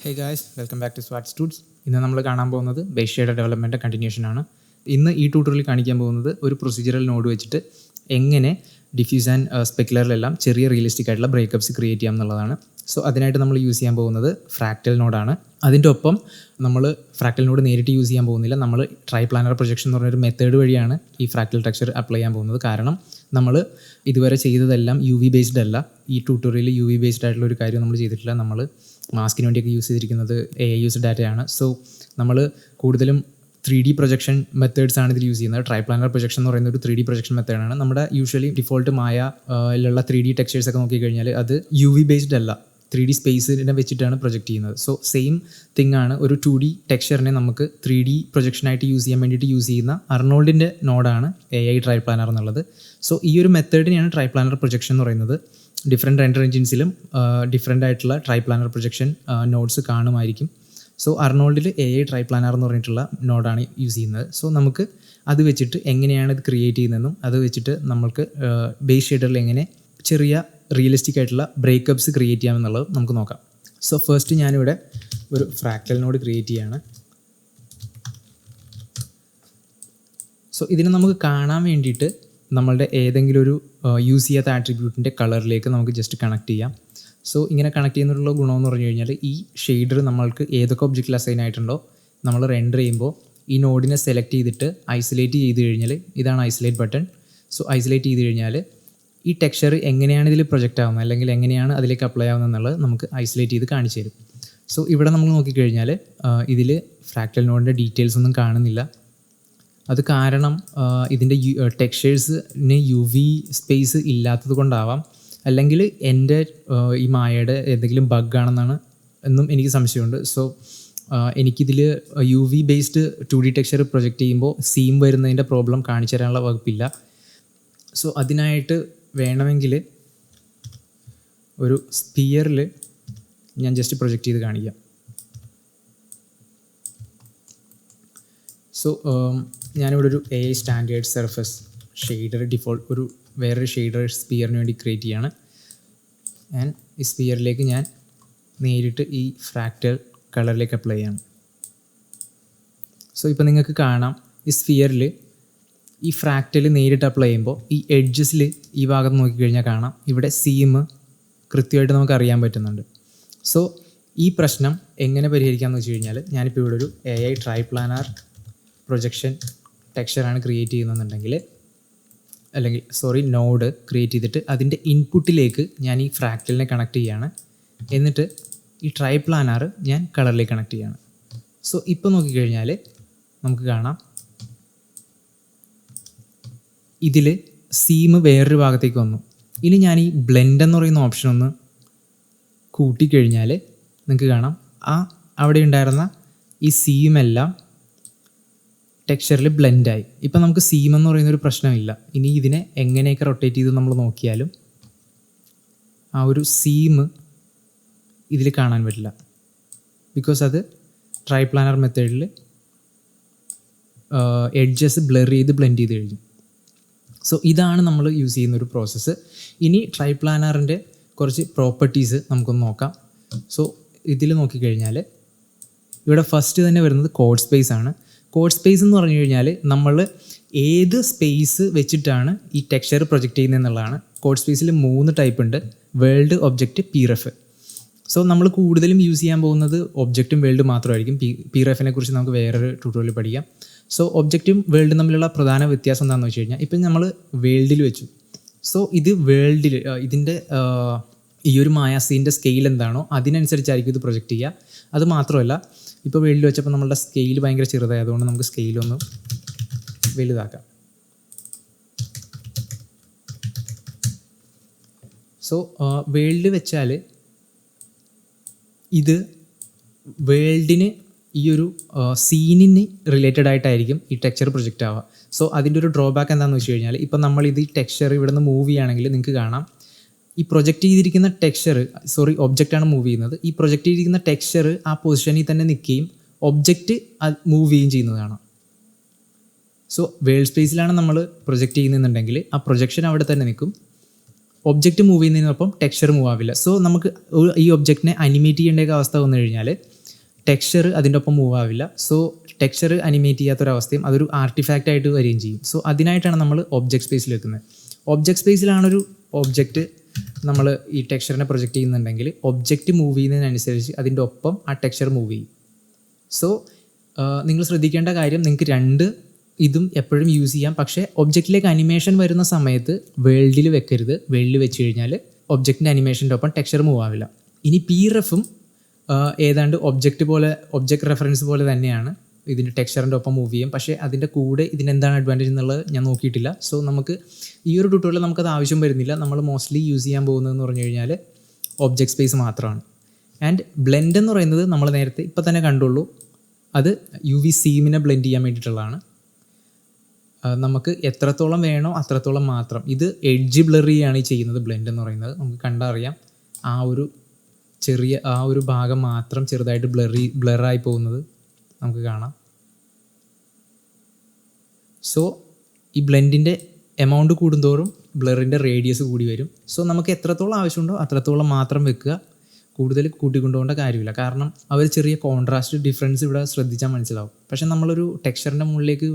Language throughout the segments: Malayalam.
Hey guys, welcome back to Swat Studs. ഇന്ന് നമ്മൾ കാണാൻ പോകുന്നത് ബേസ് ഷെയ്ഡർ ഡെവലപ്മെൻറ്റ് കണ്ടിന്യൂഷനാണ്. ഇന്ന് ഈ ട്യൂട്ടോറിയൽ കാണിക്കാൻ പോകുന്നത് ഒരു പ്രൊസീജിയറൽ നോഡ് വെച്ചിട്ട് എങ്ങനെ ഡിഫ്യൂസ് ആൻഡ് സ്പെക്കുലറിലെല്ലാം ചെറിയ റിയലിസ്റ്റിക് ആയിട്ടുള്ള ബ്രേക്കപ്സ് ക്രിയേറ്റ് ചെയ്യാം എന്നുള്ളതാണ്. സോ അതിനായിട്ട് നമ്മൾ യൂസ് ചെയ്യാൻ പോകുന്നത് ഫ്രാക്റ്റൽ നോഡാണ്. അതിൻ്റെ ഒപ്പം നമ്മൾ ഫ്രാക്റ്റൽ നോഡ് നേരിട്ട് യൂസ് ചെയ്യാൻ പോകുന്നില്ല. നമ്മൾ ട്രൈ പ്ലാനർ പ്രൊജക്ഷൻ എന്ന് പറഞ്ഞൊരു മെത്തേഡ് വഴിയാണ് ഈ ഫ്രാക്റ്റൽ ടെക്സ്ചർ അപ്ലൈ ചെയ്യാൻ പോകുന്നത്. കാരണം നമ്മൾ ഇതുവരെ ചെയ്തതെല്ലാം യു വി ബേസ്ഡ് അല്ല. ഈ ട്യൂട്ടോറിയൽ യു വി ബേസ്ഡ് ആയിട്ടുള്ള ഒരു കാര്യം നമ്മൾ ചെയ്തിട്ടില്ല. നമ്മൾ മാസ്കിന് വേണ്ടിയൊക്കെ യൂസ് ചെയ്തിരിക്കുന്നത് AI യൂസ് ഡാറ്റയാണ്. സോ നമ്മൾ കൂടുതലും 3D പ്രൊജക്ഷൻ മെത്തേഡ്സ് ആണ് ഇതിൽ യൂസ് ചെയ്യുന്നത്. ട്രൈ പ്ലാനർ പ്രൊജക്ഷൻ എന്ന് പറയുന്ന ഒരു 3D പ്രൊജക്ഷൻ മെത്തേഡാണ്. നമ്മുടെ യൂഷ്വലി ഡിഫോൾട്ട് മായ 3D ടെക്സ്ചേഴ്സ് ഒക്കെ നോക്കിക്കഴിഞ്ഞാൽ അത് യു വി ബേസ്ഡ് അല്ല, 3D സ്പേസിനെ വെച്ചിട്ടാണ് പ്രൊജക്റ്റ് ചെയ്യുന്നത്. സോ സെയിം തിങ് ആണ് ഒരു 2D ടെക്സ്ചറിനെ നമുക്ക് 3D പ്രൊജക്ഷനായിട്ട് യൂസ് ചെയ്യാൻ വേണ്ടിയിട്ട് യൂസ് ചെയ്യുന്ന അർണോൾഡിൻ്റെ നോഡാണ് AI ട്രൈ പ്ലാനർ എന്നുള്ളത്. സോ ഈ ഒരു മെത്തേഡിനെയാണ് ട്രൈ പ്ലാനർ പ്രൊജക്ഷൻ എന്ന് പറയുന്നത്. ഡിഫറെൻറ്റ് റെൻഡർ എഞ്ചിൻസിലും ഡിഫറെൻ്റ് ആയിട്ടുള്ള ട്രൈ പ്ലാനർ പ്രൊജക്ഷൻ നോഡ്സ് കാണുമായിരിക്കും. സോ അർണോൾഡിൽ AI ട്രൈ പ്ലാനർ എന്ന് പറഞ്ഞിട്ടുള്ള നോഡാണ് യൂസ് ചെയ്യുന്നത്. സോ നമുക്ക് അത് വെച്ചിട്ട് എങ്ങനെയാണ് ഇത് ക്രിയേറ്റ് ചെയ്യുന്നതെന്നും അത് വെച്ചിട്ട് നമുക്ക് ബേസ് ഷെയ്ഡറിൽ എങ്ങനെ ചെറിയ റിയലിസ്റ്റിക് ആയിട്ടുള്ള ബ്രേക്കപ്സ് ക്രിയേറ്റ് ചെയ്യാമെന്നുള്ളത് നമുക്ക് നോക്കാം. സോ ഫസ്റ്റ് ഞാനിവിടെ ഒരു ഫ്രാക്റ്റൽ നോഡ് ക്രിയേറ്റ് ചെയ്യാണ്. സോ ഇതിനെ നമുക്ക് കാണാൻ വേണ്ടിയിട്ട് നമ്മളുടെ ഏതെങ്കിലും ഒരു യൂസ് ചെയ്യാത്ത ആട്രിബ്യൂട്ടിൻ്റെ കളറിലേക്ക് നമുക്ക് ജസ്റ്റ് കണക്ട് ചെയ്യാം. സോ ഇങ്ങനെ കണക്ട് ചെയ്യുന്നതിനുള്ള ഗുണമെന്ന് പറഞ്ഞു കഴിഞ്ഞാൽ ഈ ഷെയ്ഡർ നമ്മൾക്ക് ഏതൊക്കെ ഒബ്ജക്റ്റിൽ അസൈൻ ആയിട്ടുണ്ടോ നമ്മൾ റെൻഡർ ചെയ്യുമ്പോൾ ഈ നോഡിനെ സെലക്ട് ചെയ്തിട്ട് ഐസൊലേറ്റ് ചെയ്ത് കഴിഞ്ഞാൽ, ഇതാണ് ഐസൊലേറ്റ് ബട്ടൺ. സോ ഐസൊലേറ്റ് ചെയ്ത് കഴിഞ്ഞാൽ ഈ ടെക്സ്ചർ എങ്ങനെയാണ് ഇതിൽ പ്രൊജക്റ്റ് ആവുന്നത് അല്ലെങ്കിൽ എങ്ങനെയാണ് അതിലേക്ക് അപ്ലൈ ആവുന്നത് എന്നുള്ളത് നമുക്ക് ഐസൊലേറ്റ് ചെയ്ത് കാണിച്ചു തരും. സോ ഇവിടെ നമ്മൾ നോക്കിക്കഴിഞ്ഞാൽ ഇതിൽ ഫ്രാക്റ്റൽ നോഡിൻ്റെ ഡീറ്റെയിൽസ് ഒന്നും കാണുന്നില്ല. അത് കാരണം ഇതിൻ്റെ ടെക്സ്ചേഴ്സിന് യു വി സ്പേസ് ഇല്ലാത്തത് കൊണ്ടാവാം, അല്ലെങ്കിൽ എൻ്റെ ഈ മായയുടെ എന്തെങ്കിലും ബഗ്ഗാണെന്നാണ് എന്നും എനിക്ക് സംശയമുണ്ട്. സോ എനിക്കിതിൽ U V based 2D texture project ചെയ്യുമ്പോൾ സീം വരുന്നതിൻ്റെ പ്രോബ്ലം കാണിച്ചു തരാനുള്ള വകുപ്പില്ല. സോ അതിനായിട്ട് വേണമെങ്കിൽ ഒരു സ്പിയറിൽ ഞാൻ ജസ്റ്റ് പ്രൊജക്റ്റ് ചെയ്ത് കാണിക്കാം. സോ ഞാനിവിടെ ഒരു AI standard surface shader default ഒരു വേറൊരു ഷെയ്ഡർ സ്പിയറിന് വേണ്ടി ക്രിയേറ്റ് ചെയ്യാണ്. ആൻഡ് ഈ സ്പിയറിലേക്ക് ഞാൻ നേരിട്ട് ഈ ഫ്രാക്റ്റൽ കളറിലേക്ക് അപ്ലൈ ചെയ്യാണ്. സോ ഇപ്പോൾ നിങ്ങൾക്ക് കാണാം ഈ സ്പിയറിൽ ഈ ഫ്രാക്റ്റൽ നേരിട്ട് അപ്ലൈ ചെയ്യുമ്പോൾ ഈ എഡ്ജസിൽ ഈ ഭാഗത്ത് നോക്കിക്കഴിഞ്ഞാൽ കാണാം ഇവിടെ സീം കൃത്യമായിട്ട് നമുക്ക് അറിയാൻ പറ്റുന്നുണ്ട്. സോ ഈ പ്രശ്നം എങ്ങനെ പരിഹരിക്കാമെന്ന് വെച്ച് കഴിഞ്ഞാൽ ഞാനിപ്പോൾ ഇവിടെ ഒരു AI ട്രൈ പ്ലാനർ പ്രൊജക്ഷൻ ടെക്സ്ചറാണ് ക്രിയേറ്റ് ചെയ്യുന്നതെന്നുണ്ടെങ്കിൽ നോഡ് ക്രിയേറ്റ് ചെയ്തിട്ട് അതിൻ്റെ ഇൻപുട്ടിലേക്ക് ഞാൻ ഈ ഫ്രാക്റ്റലിനെ കണക്ട് ചെയ്യാണ്. എന്നിട്ട് ഈ ട്രൈ പ്ലാനർ ഞാൻ കളറിലേക്ക് കണക്ട് ചെയ്യാണ്. സോ ഇപ്പോൾ നോക്കിക്കഴിഞ്ഞാൽ നമുക്ക് കാണാം ഇതിൽ സീം വേറൊരു ഭാഗത്തേക്ക് വന്നു. ഇനി ഞാൻ ഈ ബ്ലെൻഡ് എന്ന് പറയുന്ന ഓപ്ഷൻ ഒന്ന് കൂട്ടിക്കഴിഞ്ഞാൽ നിങ്ങൾക്ക് കാണാം അവിടെ ഉണ്ടായിരുന്ന ഈ സീമെല്ലാം ടെക്സ്ചറിൽ ബ്ലെൻഡായി. ഇപ്പം നമുക്ക് സീം എന്ന് പറയുന്നൊരു പ്രശ്നമില്ല. ഇനി ഇതിനെ എങ്ങനെയൊക്കെ റൊട്ടേറ്റ് ചെയ്ത് നമ്മൾ നോക്കിയാലും ആ ഒരു സീം ഇതിൽ കാണാൻ പറ്റില്ല. ബിക്കോസ് അത് ട്രൈ പ്ലാനർ മെത്തേഡിൽ എഡ്ജസ് ബ്ലർ ചെയ്ത് ബ്ലെൻഡ് ചെയ്ത് കഴിഞ്ഞു. സോ ഇതാണ് നമ്മൾ യൂസ് ചെയ്യുന്നൊരു പ്രോസസ്സ്. ഇനി ട്രൈ പ്ലാനറിൻ്റെ കുറച്ച് പ്രോപ്പർട്ടീസ് നമുക്കൊന്ന് നോക്കാം. സോ ഇതിൽ നോക്കിക്കഴിഞ്ഞാൽ ഇവിടെ ഫസ്റ്റ് തന്നെ വരുന്നത് കോഡ് സ്പേസ് ആണ്. കോഡ് സ്പേസ് എന്ന് പറഞ്ഞു കഴിഞ്ഞാൽ നമ്മൾ ഏത് സ്പേസ് വെച്ചിട്ടാണ് ഈ ടെക്സ്ചർ പ്രൊജക്റ്റ് ചെയ്യുന്നത് എന്നുള്ളതാണ്. കോഡ് സ്പേസിൽ 3 ടൈപ്പ് ഉണ്ട്: വേൾഡ്, ഒബ്ജക്റ്റ്, PREF. സോ നമ്മൾ കൂടുതലും യൂസ് ചെയ്യാൻ പോകുന്നത് ഒബ്ജക്റ്റും വേൾഡ് മാത്രമായിരിക്കും. PREFനെ കുറിച്ച് നമുക്ക് വേറൊരു ട്യൂട്ടോറിയൽ പഠിക്കാം. സോ ഒബ്ജക്റ്റും വേൾഡും തമ്മിലുള്ള പ്രധാന വ്യത്യാസം എന്താണെന്ന് വെച്ച് കഴിഞ്ഞാൽ ഇപ്പം നമ്മൾ വേൾഡിൽ വെച്ചു. സോ ഇത് വേൾഡിൽ ഇതിൻ്റെ ഈ ഒരു മായാസീൻ്റെ സ്കെയിൽ എന്താണോ അതിനനുസരിച്ചായിരിക്കും ഇത് പ്രൊജക്റ്റ് ചെയ്യുക. അത് മാത്രമല്ല, ഇപ്പോൾ വേൾഡിൽ വെച്ചപ്പോൾ നമ്മളുടെ സ്കെയിൽ ഭയങ്കര ചെറുതായതുകൊണ്ട് നമുക്ക് സ്കെയിലൊന്ന് വലുതാക്കാം. സോ വേൾഡ് വെച്ചാൽ ഇത് വേൾഡിന് ഈ ഒരു സീനിന് റിലേറ്റഡ് ആയിട്ടായിരിക്കും ഈ ടെക്സ്ചർ പ്രൊജക്റ്റ് ആവുക. സോ അതിൻ്റെ ഒരു ഡ്രോബാക്ക് എന്താണെന്ന് വെച്ച് കഴിഞ്ഞാൽ ഇപ്പം നമ്മളിത് ഈ ടെക്സ്ചർ ഇവിടെ നിന്ന് മൂവ് ചെയ്യുകയാണെങ്കിൽ നിങ്ങൾക്ക് കാണാം ഈ പ്രൊജക്റ്റ് ചെയ്തിരിക്കുന്ന ഒബ്ജക്റ്റാണ് മൂവ് ചെയ്യുന്നത്. ഈ പ്രൊജക്റ്റ് ചെയ്തിരിക്കുന്ന ടെക്സ്ചർ ആ പൊസിഷനിൽ തന്നെ നിൽക്കുകയും ഒബ്ജക്റ്റ് മൂവ് ചെയ്യുകയും ചെയ്യുന്നത് കാണാം. സോ വേൾഡ് സ്പേസിലാണ് നമ്മൾ പ്രൊജക്റ്റ് ചെയ്യുന്നുണ്ടെങ്കിൽ ആ പ്രൊജക്ഷൻ അവിടെ തന്നെ നിൽക്കും. ഒബ്ജക്റ്റ് മൂവ് ചെയ്യുന്നതിനൊപ്പം ടെക്സ്ചർ മൂവ് ആവില്ല. സോ നമുക്ക് ഈ ഒബ്ജക്റ്റിനെ അനിമേറ്റ് ചെയ്യേണ്ട അവസ്ഥ വന്നു കഴിഞ്ഞാൽ ടെക്സ്ചർ അതിൻ്റെ ഒപ്പം മൂവ് ആവില്ല. സോ ടെക്സ്ചർ അനിമേറ്റ് ചെയ്യാത്തൊരവസ്ഥയും അതൊരു ആർട്ടിഫാക്റ്റ് ആയിട്ട് വരികയും ചെയ്യും. സോ അതിനായിട്ടാണ് നമ്മൾ ഒബ്ജക്റ്റ് സ്പേസിൽ വെക്കുന്നത്. ഒബ്ജക്റ്റ് സ്പേസിലാണൊരു ഒബ്ജക്റ്റ് നമ്മൾ ഈ ടെക്സ്ചറിനെ പ്രൊജക്റ്റ് ചെയ്യുന്നുണ്ടെങ്കിൽ ഒബ്ജക്റ്റ് മൂവ് ചെയ്യുന്നതിനനുസരിച്ച് അതിൻ്റെ ഒപ്പം ആ ടെക്സ്ചർ മൂവ് ചെയ്യും. സോ നിങ്ങൾ ശ്രദ്ധിക്കേണ്ട കാര്യം, നിങ്ങൾക്ക് രണ്ട് ഇതും എപ്പോഴും യൂസ് ചെയ്യാം. പക്ഷേ ഒബ്ജക്റ്റിലേക്ക് അനിമേഷൻ വരുന്ന സമയത്ത് വേൾഡിൽ വെക്കരുത്. വേൾഡിൽ വെച്ച് കഴിഞ്ഞാൽ ഒബ്ജക്റ്റിൻ്റെ അനിമേഷൻ്റെ ഒപ്പം ടെക്സ്ചർ മൂവ് ആവില്ല. ഇനി PREFും ഏതാണ്ട് ഒബ്ജക്റ്റ് റെഫറൻസ് പോലെ തന്നെയാണ്. ഇതിൻ്റെ ടെക്സ്ചറിൻ്റെ ഒപ്പം മൂവ് ചെയ്യും. പക്ഷേ അതിൻ്റെ കൂടെ ഇതിനെന്താണ് അഡ്വാൻറ്റേജ് എന്നുള്ളത് ഞാൻ നോക്കിയിട്ടില്ല. സോ നമുക്ക് ഈ ഒരു ട്യൂട്ടോറിയൽ നമുക്കത് ആവശ്യം വരുന്നില്ല. നമ്മൾ മോസ്റ്റ്ലി യൂസ് ചെയ്യാൻ പോകുന്നതെന്ന് പറഞ്ഞു കഴിഞ്ഞാൽ ഒബ്ജക്റ്റ് സ്പേസ് മാത്രമാണ്. ആൻഡ് ബ്ലെൻഡ് എന്ന് പറയുന്നത് നമ്മൾ നേരത്തെ ഇപ്പം തന്നെ കണ്ടുള്ളൂ, അത് UV സീമിനെ ബ്ലെൻഡ് ചെയ്യാൻ വേണ്ടിയിട്ടുള്ളതാണ്. നമുക്ക് എത്രത്തോളം വേണോ അത്രത്തോളം മാത്രം. ഇത് എഡ്ജ് ബ്ലറിയാണ് ഈ ചെയ്യുന്നത്. ബ്ലെൻഡ് എന്ന് പറയുന്നത് നമുക്ക് കണ്ടറിയാം. ആ ഒരു ഭാഗം മാത്രം ചെറുതായിട്ട് ബ്ലറായി പോകുന്നത് നമുക്ക് കാണാം. സോ ഈ ബ്ലെൻഡിൻ്റെ എമൗണ്ട് കൂടുന്തോറും ബ്ലറിൻ്റെ റേഡിയസ് കൂടി വരും. സോ നമുക്ക് എത്രത്തോളം ആവശ്യമുണ്ടോ അത്രത്തോളം മാത്രം വെക്കുക. കൂടുതൽ കൂട്ടിക്കൊണ്ടുപോകേണ്ട കാര്യമില്ല. കാരണം അവർ ചെറിയ കോൺട്രാസ്റ്റ് ഡിഫറൻസ് ഇവിടെ ശ്രദ്ധിച്ചാൽ മനസ്സിലാവും. പക്ഷേ നമ്മളൊരു ടെക്സ്ചറിൻ്റെ മുകളിലേക്ക്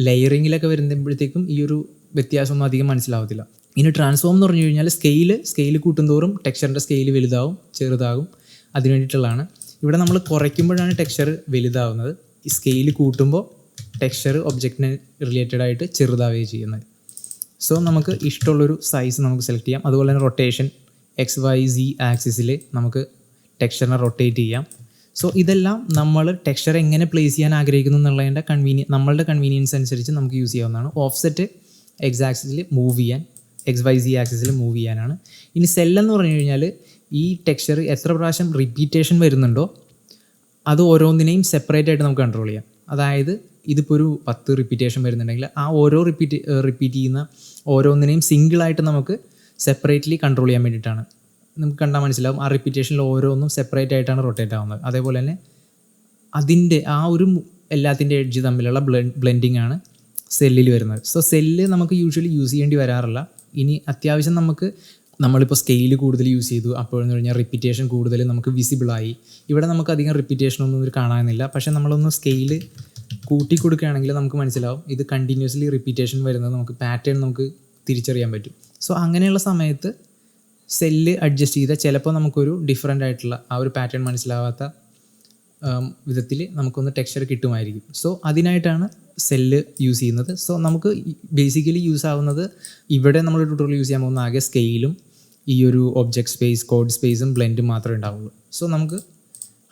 ലെയറിങ്ങിലൊക്കെ വരുമ്പോഴത്തേക്കും ഈ ഒരു വ്യത്യാസമൊന്നും അധികം മനസ്സിലാവത്തില്ല. ഇനി ട്രാൻസ്ഫോം എന്ന് പറഞ്ഞു കഴിഞ്ഞാൽ സ്കെയിൽ കൂട്ടുന്തോറും ടെക്സ്ചറിൻ്റെ സ്കെയിൽ വലുതാവും ചെറുതാകും. അതിന് വേണ്ടിയിട്ടുള്ളതാണ്. ഇവിടെ നമ്മൾ കുറയ്ക്കുമ്പോഴാണ് ടെക്സ്ചർ വലുതാവുന്നത്. ഈ സ്കെയിൽ കൂട്ടുമ്പോൾ ടെക്സ്ചർ ഒബ്ജക്റ്റിന് റിലേറ്റഡ് ആയിട്ട് ചെറുതാവുകയും ചെയ്യുന്നത്. സോ നമുക്ക് ഇഷ്ടമുള്ളൊരു സൈസ് നമുക്ക് സെലക്ട് ചെയ്യാം. അതുപോലെ തന്നെ റൊട്ടേഷൻ XYZ ആക്സിസിൽ നമുക്ക് ടെക്സ്ചറിനെ റൊട്ടേറ്റ് ചെയ്യാം. സോ ഇതെല്ലാം നമ്മൾ ടെക്സ്ചർ എങ്ങനെ പ്ലേസ് ചെയ്യാൻ ആഗ്രഹിക്കുന്നു എന്നുള്ളതിൻ്റെ നമ്മളുടെ കൺവീനിയൻസ് അനുസരിച്ച് നമുക്ക് യൂസ് ചെയ്യാവുന്നതാണ്. ഓഫ്സെറ്റ് X ആക്സിസിൽ മൂവ് ചെയ്യാൻ, XYZ ആക്സിസിൽ മൂവ് ചെയ്യാനാണ്. ഇനി സെല്ലെന്ന് പറഞ്ഞു കഴിഞ്ഞാൽ ഈ ടെക്സ്ചർ എത്ര പ്രാവശ്യം റിപ്പീറ്റേഷൻ വരുന്നുണ്ടോ അത് ഓരോന്നിനെയും സെപ്പറേറ്റ് ആയിട്ട് നമുക്ക് കൺട്രോൾ ചെയ്യാം. അതായത് ഇതിപ്പോൾ ഒരു 10 റിപ്പീറ്റേഷൻ വരുന്നുണ്ടെങ്കിൽ ആ ഓരോ റിപ്പീറ്റ് ചെയ്യുന്ന ഓരോന്നിനെയും സിംഗിളായിട്ട് നമുക്ക് സെപ്പറേറ്റ്ലി കൺട്രോൾ ചെയ്യാൻ വേണ്ടിയിട്ടാണ്. നമുക്ക് കണ്ടാൽ മനസ്സിലാവും ആ റിപ്പീറ്റേഷനിൽ ഓരോന്നും സെപ്പറേറ്റ് ആയിട്ടാണ് റൊട്ടേറ്റ് ആവുന്നത്. അതേപോലെ തന്നെ അതിൻ്റെ ആ ഒരു എല്ലാത്തിൻ്റെ എഡ്ജ് തമ്മിലുള്ള ബ്ലെൻഡിങ് ആണ് സെല്ലിൽ വരുന്നത്. സോ സെല്ല് നമുക്ക് യൂഷ്വലി യൂസ് ചെയ്യേണ്ടി വരാറില്ല. ഇനി അത്യാവശ്യം നമ്മളിപ്പോൾ സ്കെയിൽ കൂടുതൽ യൂസ് ചെയ്തു, അപ്പോഴെന്ന് കഴിഞ്ഞാൽ റിപ്പീറ്റേഷൻ കൂടുതൽ നമുക്ക് വിസിബിളായി. ഇവിടെ നമുക്ക് അധികം റിപ്പീറ്റേഷനൊന്നും കാണാനില്ല. പക്ഷേ നമ്മളൊന്ന് സ്കെയിൽ കൂട്ടി കൊടുക്കുകയാണെങ്കിൽ നമുക്ക് മനസ്സിലാവും ഇത് കണ്ടിന്യൂസ്ലി റിപ്പീറ്റേഷൻ വരുന്നത് നമുക്ക് പാറ്റേൺ നമുക്ക് തിരിച്ചറിയാൻ പറ്റും. സോ അങ്ങനെയുള്ള സമയത്ത് സെല്ല് അഡ്ജസ്റ്റ് ചെയ്താൽ ചിലപ്പോൾ നമുക്കൊരു ഡിഫറെൻ്റ് ആയിട്ടുള്ള ആ ഒരു പാറ്റേൺ മനസ്സിലാവാത്ത വിധത്തിൽ നമുക്കൊന്ന് ടെക്സ്ചർ കിട്ടുമായിരിക്കും. സോ അതിനായിട്ടാണ് സെല്ല് യൂസ് ചെയ്യുന്നത്. സോ നമുക്ക് ബേസിക്കലി യൂസ് ആവുന്നത് ഇവിടെ നമ്മൾ ട്യൂട്ടോറിയൽ യൂസ് ചെയ്യാൻ പോകുന്ന ആകെ സ്കെയിലും ഈ ഒരു ഒബ്ജക്റ്റ് സ്പേസ്, കോഡ് സ്പേസും ബ്ലെൻഡും മാത്രമേ ഉണ്ടാവുള്ളൂ. സോ നമുക്ക്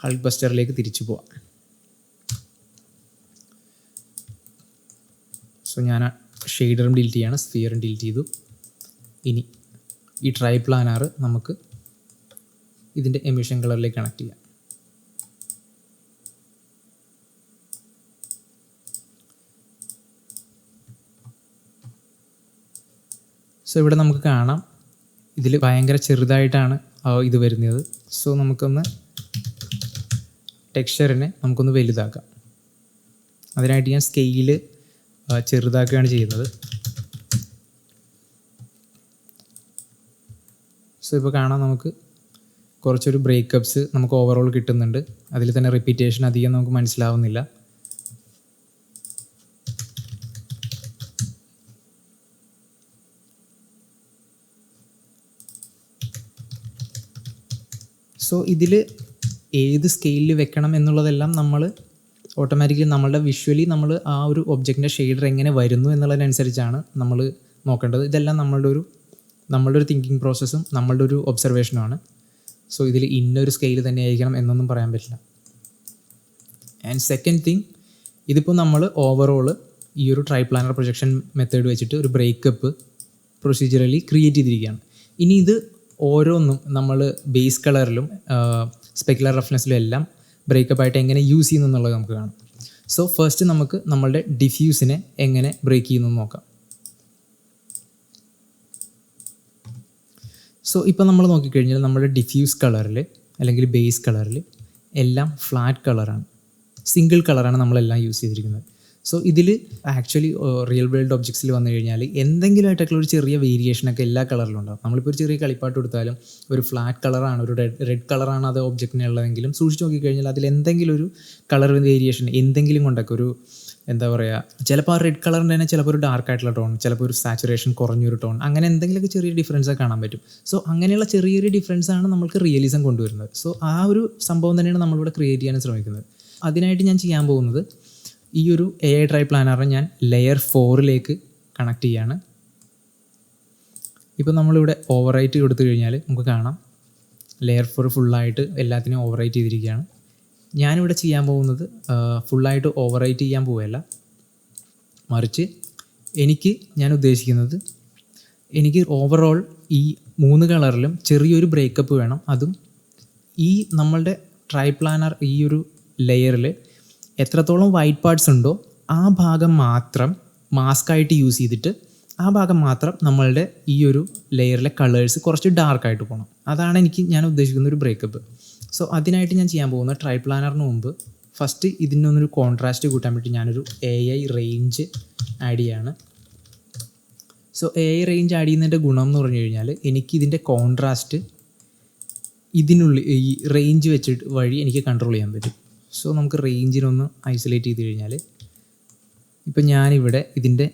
ഹൾക്ക് ബസ്റ്ററിലേക്ക് തിരിച്ചു പോവാം. സോ ഞാൻ ഷെയ്ഡറും ഡിലീറ്റ് ചെയ്യാണ്, സ്ഫിയറും ഡിലീറ്റ് ചെയ്തു. ഇനി ഈ ട്രൈപ്ലാനാർ നമുക്ക് ഇതിൻ്റെ എമിഷൻ കളറിലേക്ക് കണക്ട് ചെയ്യാം. സോ ഇവിടെ നമുക്ക് കാണാം ഇതിൽ ഭയങ്കര ചെറുതായിട്ടാണ് ഇത് വരുന്നത്. സോ നമുക്കൊന്ന് ടെക്സ്ചറിനെ നമുക്കൊന്ന് വലുതാക്കാം. അതിനായിട്ട് ഞാൻ സ്കെയില് ചെറുതാക്കുകയാണ് ചെയ്യുന്നത്. സോ ഇപ്പോൾ കാണാം നമുക്ക് കുറച്ചൊരു ബ്രേക്കപ്സ് നമുക്ക് ഓവറോൾ കിട്ടുന്നുണ്ട്. അതിൽ തന്നെ റിപ്പീറ്റേഷൻ അധികം നമുക്ക് മനസ്സിലാവുന്നില്ല. സോ ഇതിൽ ഏത് സ്കെയിലിൽ വെക്കണം എന്നുള്ളതെല്ലാം നമ്മൾ ഓട്ടോമാറ്റിക്കലി നമ്മളുടെ വിഷ്വലി നമ്മൾ ആ ഒരു ഒബ്ജക്റ്റിൻ്റെ ഷെയ്ഡർ എങ്ങനെ വരുന്നു എന്നുള്ളതിനനുസരിച്ചാണ് നമ്മൾ നോക്കേണ്ടത്. ഇതെല്ലാം നമ്മളുടെ ഒരു തിങ്കിങ് പ്രോസസ്സും നമ്മളുടെ ഒരു ഒബ്സർവേഷനുമാണ്. സോ ഇതിൽ ഇന്നൊരു സ്കെയിൽ തന്നെ ആയിരിക്കണം എന്നൊന്നും പറയാൻ പറ്റില്ല. ആൻഡ് സെക്കൻഡ് തിങ്, ഇതിപ്പോൾ നമ്മൾ ഓവറോൾ ഈ ഒരു ട്രൈപ്ലാനർ പ്രൊജക്ഷൻ മെത്തേഡ് വെച്ചിട്ട് ഒരു ബ്രേക്കപ്പ് പ്രൊസീജിയറലി ക്രിയേറ്റ് ചെയ്തിരിക്കുകയാണ്. ഇനി ഇത് ഓരോന്നും നമ്മൾ ബേസ് കളറിലും സ്പെക്കുലർ റഫ്നെസ്സിലും എല്ലാം ബ്രേക്കപ്പായിട്ട് എങ്ങനെ യൂസ് ചെയ്യുന്നു എന്നുള്ളത് നമുക്ക് കാണാം. സോ ഫസ്റ്റ് നമുക്ക് നമ്മളുടെ ഡിഫ്യൂസിനെ എങ്ങനെ ബ്രേക്ക് ചെയ്യുന്നു നോക്കാം. സോ ഇപ്പോൾ നമ്മൾ നോക്കിക്കഴിഞ്ഞാൽ നമ്മുടെ ഡിഫ്യൂസ് കളറിൽ അല്ലെങ്കിൽ ബേസ് കളറിൽ എല്ലാം ഫ്ലാറ്റ് കളറാണ്, സിംഗിൾ കളറാണ് നമ്മളെല്ലാം യൂസ് ചെയ്തിരിക്കുന്നത്. സോ ഇതിൽ ആക്ച്വലി റിയൽ വേൾഡ് ഒബ്ജക്ട്സിൽ വന്നു കഴിഞ്ഞാൽ എന്തെങ്കിലും ആയിട്ടുള്ള ഒരു ചെറിയ വേരിയേഷനൊക്കെ എല്ലാ കളറിലും ഉണ്ടാവും. നമ്മളിപ്പോൾ ഒരു ചെറിയ കളിപ്പാട്ട് കൊടുത്താലും ഒരു ഫ്ലാറ്റ് കളറാണ്, ഒരു റെഡ് കളറാണ് അത് ഒബ്ജക്റ്റിനുള്ളതെങ്കിലും സൂക്ഷിച്ച് നോക്കിക്കഴിഞ്ഞാൽ അതിൽ എന്തെങ്കിലും ഒരു കളർ വേരിയേഷൻ എന്തെങ്കിലും കൊണ്ടൊക്കെ ഒരു എന്താ പറയുക, ചിലപ്പോൾ ആ റെഡ് കളറിൻ്റെ തന്നെ ചിലപ്പോൾ ഒരു ഡാർക്ക് ആയിട്ടുള്ള ടോൺ, ചിലപ്പോൾ ഒരു സാച്ചുറേഷൻ കുറഞ്ഞൊരു ടോൺ, അങ്ങനെ എന്തെങ്കിലുമൊക്കെ ചെറിയ ഡിഫറൻസ് കാണാൻ പറ്റും. സോ അങ്ങനെയുള്ള ചെറിയൊരു ഡിഫറൻസാണ് നമ്മൾക്ക് റിയലിസം കൊണ്ടുവരുന്നത്. സോ ആ ഒരു സംഭവം തന്നെയാണ് നമ്മളിവിടെ ക്രിയേറ്റ് ചെയ്യാൻ ശ്രമിക്കുന്നത്. അതിനായിട്ട് ഞാൻ ചെയ്യാൻ പോകുന്നത് ഈ ഒരു AI ട്രൈ പ്ലാനറിനെ ഞാൻ ലെയർ 4ലേക്ക് കണക്ട് ചെയ്യാണ്. ഇപ്പോൾ നമ്മളിവിടെ ഓവർ റൈറ്റ് കൊടുത്തു കഴിഞ്ഞാൽ നമുക്ക് കാണാം ലെയർ 4 ഫുള്ളായിട്ട് എല്ലാത്തിനും ഓവർ റൈറ്റ് ചെയ്തിരിക്കുകയാണ്. ഞാനിവിടെ ചെയ്യാൻ പോകുന്നത് ഫുള്ളായിട്ട് ഓവർ റൈറ്റ് ചെയ്യാൻ പോവുകയല്ല, മറിച്ച് ഞാൻ ഉദ്ദേശിക്കുന്നത് എനിക്ക് ഓവറോൾ ഈ 3 കളറിലും ചെറിയൊരു ബ്രേക്കപ്പ് വേണം. അതും ഈ നമ്മളുടെ ട്രൈ പ്ലാനർ ഈ ഒരു ലെയറിൽ എത്രത്തോളം വൈറ്റ് പാർട്സ് ഉണ്ടോ ആ ഭാഗം മാത്രം മാസ്കായിട്ട് യൂസ് ചെയ്തിട്ട് ആ ഭാഗം മാത്രം നമ്മളുടെ ഈ ഒരു ലെയറിലെ കളേഴ്സ് കുറച്ച് ഡാർക്കായിട്ട് പോകണം. അതാണ് ഞാൻ ഉദ്ദേശിക്കുന്ന ഒരു ബ്രേക്കപ്പ്. സോ അതിനായിട്ട് ഞാൻ ചെയ്യാൻ പോകുന്ന ട്രൈ പ്ലാനറിന് മുമ്പ് ഫസ്റ്റ് ഇതിനൊന്നൊരു കോൺട്രാസ്റ്റ് കൂട്ടാൻ വേണ്ടി ഞാനൊരു AI റേഞ്ച് ആഡ് ചെയ്യാണ്. സോ AI റേഞ്ച് ആഡ് ചെയ്യുന്നതിൻ്റെ ഗുണം എന്ന് പറഞ്ഞു കഴിഞ്ഞാൽ എനിക്കിതിൻ്റെ കോൺട്രാസ്റ്റ് ഇതിനുള്ളിൽ ഈ റേഞ്ച് വെച്ചിട്ട് വഴി എനിക്ക് കൺട്രോൾ ചെയ്യാൻ പറ്റും. സോ നമുക്ക് റേഞ്ചിനൊന്ന് ഐസൊലേറ്റ് ചെയ്ത് കഴിഞ്ഞാൽ ഇപ്പം ഞാനിവിടെ ഇതിൻ്റെ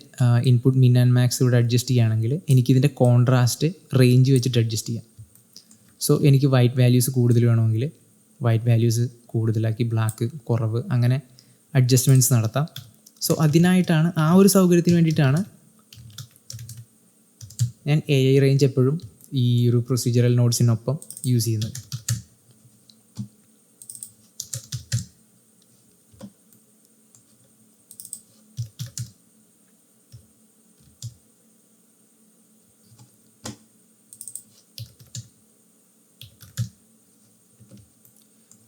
ഇൻപുട്ട് മിൻ ആൻഡ് മാക്സ് ഇവിടെ അഡ്ജസ്റ്റ് ചെയ്യുകയാണെങ്കിൽ എനിക്കിതിൻ്റെ കോൺട്രാസ്റ്റ് റേഞ്ച് വെച്ചിട്ട് അഡ്ജസ്റ്റ് ചെയ്യാം. സോ എനിക്ക് വൈറ്റ് വാല്യൂസ് കൂടുതൽ വേണമെങ്കിൽ വൈറ്റ് വാല്യൂസ് കൂടുതലാക്കി, ബ്ലാക്ക് കുറവ്, അങ്ങനെ അഡ്ജസ്റ്റ്മെൻറ്റ്സ് നടത്താം. സോ അതിനായിട്ടാണ്, ആ ഒരു സൗകര്യത്തിന് വേണ്ടിയിട്ടാണ് ഞാൻ AI റേഞ്ച് എപ്പോഴും ഈ ഒരു പ്രൊസീജിയറൽ നോട്ട്സിനൊപ്പം യൂസ് ചെയ്യുന്നത്.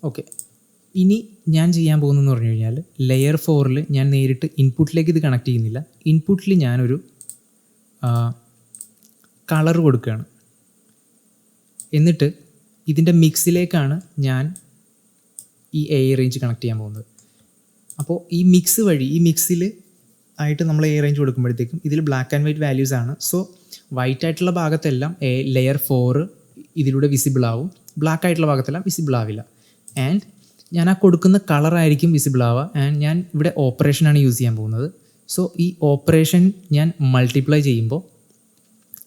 ഓക്കെ, ഇനി ഞാൻ ചെയ്യാൻ പോകുന്നതെന്ന് പറഞ്ഞു കഴിഞ്ഞാൽ ലെയർ 4ൽ ഞാൻ നേരിട്ട് ഇൻപുട്ടിലേക്ക് ഇത് കണക്ട് ചെയ്യുന്നില്ല. ഇൻപുട്ടിൽ ഞാനൊരു കളർ കൊടുക്കുകയാണ്. എന്നിട്ട് ഇതിൻ്റെ മിക്സിലേക്കാണ് ഞാൻ ഈ AI റേഞ്ച് കണക്ട് ചെയ്യാൻ പോകുന്നത്. അപ്പോൾ ഈ മിക്സ് വഴി, ഈ മിക്സിൽ ആയിട്ട് നമ്മൾ AI റേഞ്ച് കൊടുക്കുമ്പോഴത്തേക്കും ഇതിൽ ബ്ലാക്ക് ആൻഡ് വൈറ്റ് വാല്യൂസ് ആണ്. സോ വൈറ്റ് ആയിട്ടുള്ള ഭാഗത്തെല്ലാം ലെയർ 4 ഇതിലൂടെ വിസിബിൾ ആവും, ബ്ലാക്ക് ആയിട്ടുള്ള ഭാഗത്തെല്ലാം വിസിബിൾ ആവില്ല. ആൻഡ് ഞാൻ ആ കൊടുക്കുന്ന കളറായിരിക്കും വിസിബിൾ ആവുക. ആൻഡ് ഞാൻ ഇവിടെ ഓപ്പറേഷനാണ് യൂസ് ചെയ്യാൻ പോകുന്നത്. സോ ഈ ഓപ്പറേഷൻ ഞാൻ മൾട്ടിപ്ലൈ ചെയ്യുമ്പോൾ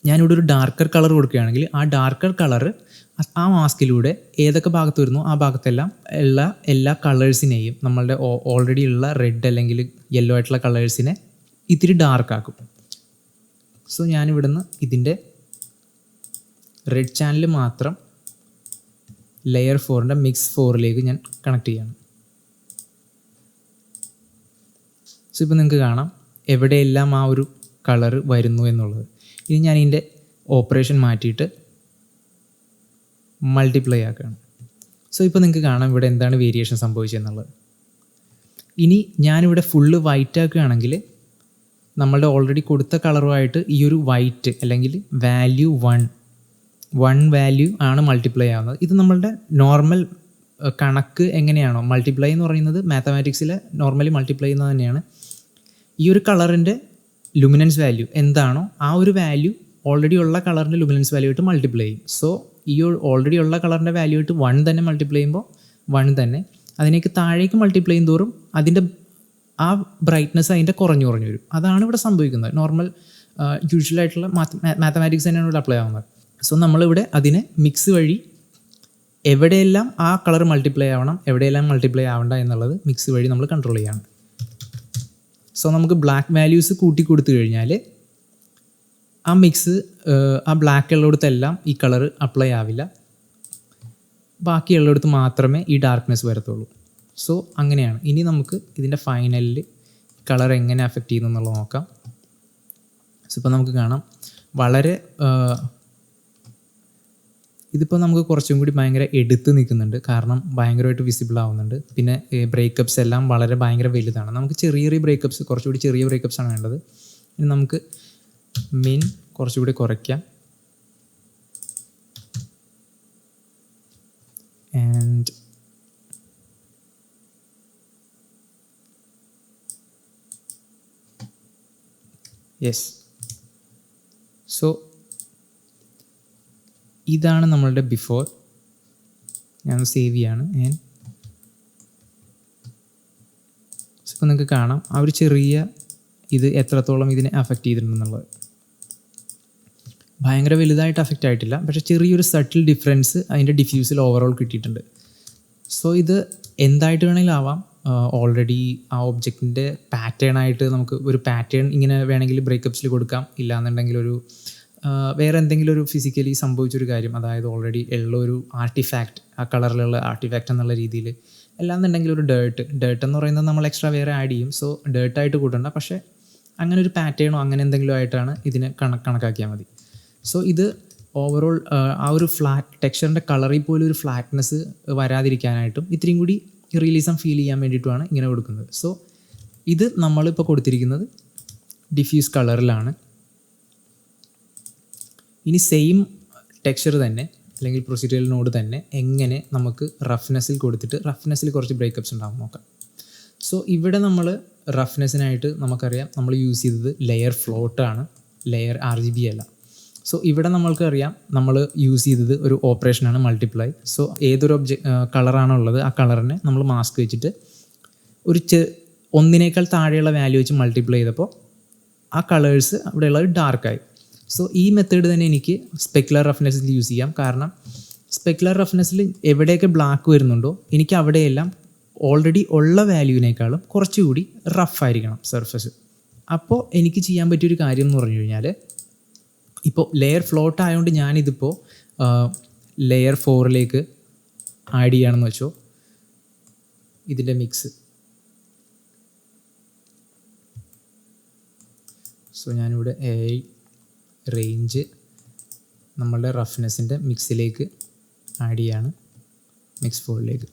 ഞാനിവിടെ ഒരു ഡാർക്കർ കളർ കൊടുക്കുകയാണെങ്കിൽ ആ ഡാർക്കർ കളറ് ആ മാസ്കിലൂടെ ഏതൊക്കെ ഭാഗത്ത് വരുന്നു ആ ഭാഗത്തെല്ലാം എല്ലാ കളേഴ്സിനെയും നമ്മളുടെ ഓൾറെഡി ഉള്ള റെഡ് അല്ലെങ്കിൽ യെല്ലോ ആയിട്ടുള്ള കളേഴ്സിനെ ഇത്തിരി ഡാർക്കാക്കും. സോ ഞാനിവിടുന്ന് ഇതിൻ്റെ റെഡ് ചാനൽ മാത്രം ലെയർ 4ൻ്റെ മിക്സ് 4ലേക്ക് ഞാൻ കണക്ട് ചെയ്യണം. സോ ഇപ്പോൾ നിങ്ങൾക്ക് കാണാം എവിടെയെല്ലാം ആ ഒരു കളറ് വരുന്നു എന്നുള്ളത്. ഇനി ഞാൻ ഇതിൻ്റെ ഓപ്പറേഷൻ മാറ്റിയിട്ട് മൾട്ടിപ്ലൈ ആക്കുകയാണ്. സോ ഇപ്പോൾ നിങ്ങൾക്ക് കാണാം ഇവിടെ എന്താണ് വേരിയേഷൻ സംഭവിച്ചതെന്നുള്ളത്. ഇനി ഞാനിവിടെ ഫുള്ള് വൈറ്റ് ആക്കുകയാണെങ്കിൽ നമ്മളുടെ ഓൾറെഡി കൊടുത്ത കളറുമായിട്ട് ഈ ഒരു വൈറ്റ് അല്ലെങ്കിൽ വാല്യൂ 1 വാല്യൂ ആണ് മൾട്ടിപ്ലൈ ആവുന്നത്. ഇത് നമ്മളുടെ നോർമൽ കണക്ക് എങ്ങനെയാണോ മൾട്ടിപ്ലൈ എന്ന് പറയുന്നത്, മാത്തമാറ്റിക്സിൽ നോർമലി മൾട്ടിപ്ലൈ ചെയ്യുന്നത് തന്നെയാണ്. ഈ ഒരു കളറിൻ്റെ ലുമിനൻസ് വാല്യൂ എന്താണോ ആ ഒരു വാല്യൂ ഓൾറെഡി ഉള്ള കളറിൻ്റെ ലുമിനൻസ് വാല്യൂ ആയിട്ട് മൾട്ടിപ്ലൈ ചെയ്യും. സോ ഈ ഓൾറെഡി ഉള്ള കളറിൻ്റെ വാല്യൂ ആയിട്ട് 1 തന്നെ മൾട്ടിപ്ലൈ ചെയ്യുമ്പോൾ 1 തന്നെ, അതിനേക്ക് താഴേക്ക് മൾട്ടിപ്ലൈ ചെയ്യും തോറും അതിൻ്റെ ആ ബ്രൈറ്റ്നസ് അതിൻ്റെ കുറഞ്ഞു വരും. അതാണ് ഇവിടെ സംഭവിക്കുന്നത്. നോർമൽ യൂഷ്വലായിട്ടുള്ള മാത്തമാറ്റിക്സ് തന്നെയാണ് ഇവിടെ അപ്ലൈ ആവുന്നത്. സോ നമ്മളിവിടെ അതിനെ മിക്സ് വഴി എവിടെയെല്ലാം ആ കളർ മൾട്ടിപ്ലൈ ആവണം, എവിടെയെല്ലാം മൾട്ടിപ്ലൈ ആവണ്ട എന്നുള്ളത് മിക്സ് വഴി നമ്മൾ കൺട്രോൾ ചെയ്യാണ്. സോ നമുക്ക് ബ്ലാക്ക് വാല്യൂസ് കൂട്ടി കൊടുത്തു കഴിഞ്ഞാൽ ആ മിക്സ് ആ ബ്ലാക്ക് ഉള്ളിടത്തെല്ലാം ഈ കളർ അപ്ലൈ ആവില്ല, ബാക്കിയുള്ളിടത്ത് മാത്രമേ ഈ ഡാർക്ക്നെസ് വരത്തുള്ളൂ. സോ അങ്ങനെയാണ്. ഇനി നമുക്ക് ഇതിൻ്റെ ഫൈനലിൽ കളർ എങ്ങനെ അഫക്റ്റ് ചെയ്യുന്നു എന്നുള്ളത് നോക്കാം. സോ ഇപ്പോൾ നമുക്ക് കാണാം വളരെ ഇതിപ്പോൾ നമുക്ക് കുറച്ചും കൂടി ഭയങ്കര എടുത്ത് നിൽക്കുന്നുണ്ട്, കാരണം ഭയങ്കരമായിട്ട് വിസിബിൾ ആവുന്നുണ്ട്. പിന്നെ ബ്രേക്കപ്സ് എല്ലാം വളരെ ഭയങ്കര വലുതാണ്. നമുക്ക് ചെറിയ ബ്രേക്കപ്സ്, കുറച്ചുകൂടി ചെറിയ ബ്രേക്കപ്സാണ് വേണ്ടത്. ഇനി നമുക്ക് മിൻ കുറച്ചുകൂടി കുറയ്ക്കാം. And yes. സോ ഇതാണ് നമ്മളുടെ ബിഫോർ. ഞാൻ സേവ് ചെയ്യാണ്. ഇപ്പോൾ നിങ്ങൾക്ക് കാണാം ആ ഒരു ചെറിയ ഇത് എത്രത്തോളം ഇതിനെ അഫക്റ്റ് ചെയ്തിട്ടുണ്ടെന്നുള്ളത്. ഭയങ്കര വലുതായിട്ട് അഫക്റ്റ് ആയിട്ടില്ല, പക്ഷേ ചെറിയൊരു സട്ടിൽ ഡിഫറൻസ് അതിൻ്റെ ഡിഫ്യൂസിൽ ഓവറോൾ കിട്ടിയിട്ടുണ്ട്. സോ ഇത് എന്തായിട്ട് വേണമെങ്കിലും ആവാം. ഓൾറെഡി ആ ഒബ്ജക്റ്റിൻ്റെ പാറ്റേൺ ആയിട്ട് നമുക്ക് ഒരു പാറ്റേൺ ഇങ്ങനെ വേണമെങ്കിൽ ബ്രേക്കപ്സിൽ കൊടുക്കാം. ഇല്ലാന്നുണ്ടെങ്കിൽ ഒരു വേറെ എന്തെങ്കിലും ഒരു ഫിസിക്കലി സംഭവിച്ചൊരു കാര്യം, അതായത് ഓൾറെഡി ഉള്ള ഒരു ആർട്ടിഫാക്റ്റ്, ആ കളറിലുള്ള ആർട്ടിഫാക്റ്റ് എന്നുള്ള രീതിയിൽ. അല്ലാന്നുണ്ടെങ്കിൽ ഒരു ഡേർട്ട് എന്ന് പറയുന്നത് നമ്മൾ എക്സ്ട്രാ വേറെ ആഡ് ചെയ്യും. സോ ഡേർട്ടായിട്ട് കൂട്ടണ്ട, പക്ഷേ അങ്ങനെ ഒരു പാറ്റേണോ അങ്ങനെ എന്തെങ്കിലും ആയിട്ടാണ് ഇതിനെ കണക്കാക്കിയാൽ മതി. സോ ഇത് ഓവറോൾ ആ ഒരു ഫ്ലാറ്റ് ടെക്സ്ചറിൻ്റെ കളറിൽ പോലും ഒരു ഫ്ലാറ്റ്നെസ് വരാതിരിക്കാനായിട്ടും ഇത്രയും കൂടി റിയലിസം ഫീൽ ചെയ്യാൻ വേണ്ടിയിട്ടുമാണ് ഇങ്ങനെ കൊടുക്കുന്നത്. സോ ഇത് നമ്മളിപ്പോൾ കൊടുത്തിരിക്കുന്നത് ഡിഫ്യൂസ് കളറിലാണ്. ഇനി സെയിം ടെക്സ്ചർ തന്നെ അല്ലെങ്കിൽ പ്രൊസീജിയറൽ നോഡ് തന്നെ എങ്ങനെ നമുക്ക് റഫ്നെസ്സിൽ കൊടുത്തിട്ട് റഫ്നെസ്സിൽ കുറച്ച് ബ്രേക്കപ്സ് ഉണ്ടാകും നോക്കാം. സോ ഇവിടെ നമ്മൾ റഫ്നെസ്സിനായിട്ട് നമുക്കറിയാം നമ്മൾ യൂസ് ചെയ്തത് ലെയർ ഫ്ലോട്ടാണ്, ലെയർ RGB അല്ല. സോ ഇവിടെ നമ്മൾക്കറിയാം നമ്മൾ യൂസ് ചെയ്തത് ഒരു ഓപ്പറേഷനാണ് മൾട്ടിപ്ലൈ. സോ ഏതൊരു കളറാണോ ഉള്ളത് ആ കളറിനെ നമ്മൾ മാസ്ക് വെച്ചിട്ട് ഒരു ഒന്നിനേക്കാൾ താഴെയുള്ള വാല്യൂ വെച്ച് മൾട്ടിപ്ലൈ ചെയ്തപ്പോൾ ആ കളേഴ്സ് അവിടെയുള്ളത് ഡാർക്കായി. സോ ഈ മെത്തേഡ് തന്നെ എനിക്ക് സ്പെക്കുലർ റഫ്നെസ്സിൽ യൂസ് ചെയ്യാം. കാരണം സ്പെക്കുലർ റഫ്നെസ്സിൽ എവിടെയൊക്കെ ബ്ലാക്ക് വരുന്നുണ്ടോ എനിക്ക് അവിടെയെല്ലാം ഓൾറെഡി ഉള്ള വാല്യൂവിനേക്കാളും കുറച്ചുകൂടി റഫായിരിക്കണം സർഫസ്. അപ്പോൾ എനിക്ക് ചെയ്യാൻ പറ്റിയൊരു കാര്യം എന്ന് പറഞ്ഞു കഴിഞ്ഞാൽ, ഇപ്പോൾ ലെയർ ഫ്ലോട്ട് ആയതുകൊണ്ട് ഞാനിതിപ്പോൾ ലെയർ 4ലേക്ക് ആഡ് ചെയ്യുകയാണെന്ന് വെച്ചോ. ഇതിൻ്റെ മിക്സ്, സോ ഞാനിവിടെ റേഞ്ച് നമ്മളുടെ റഫ്നെസ്സിൻ്റെ മിക്സിലേക്ക് ആഡ് ചെയ്യാണ്, മിക്സ് 4ലേക്ക്.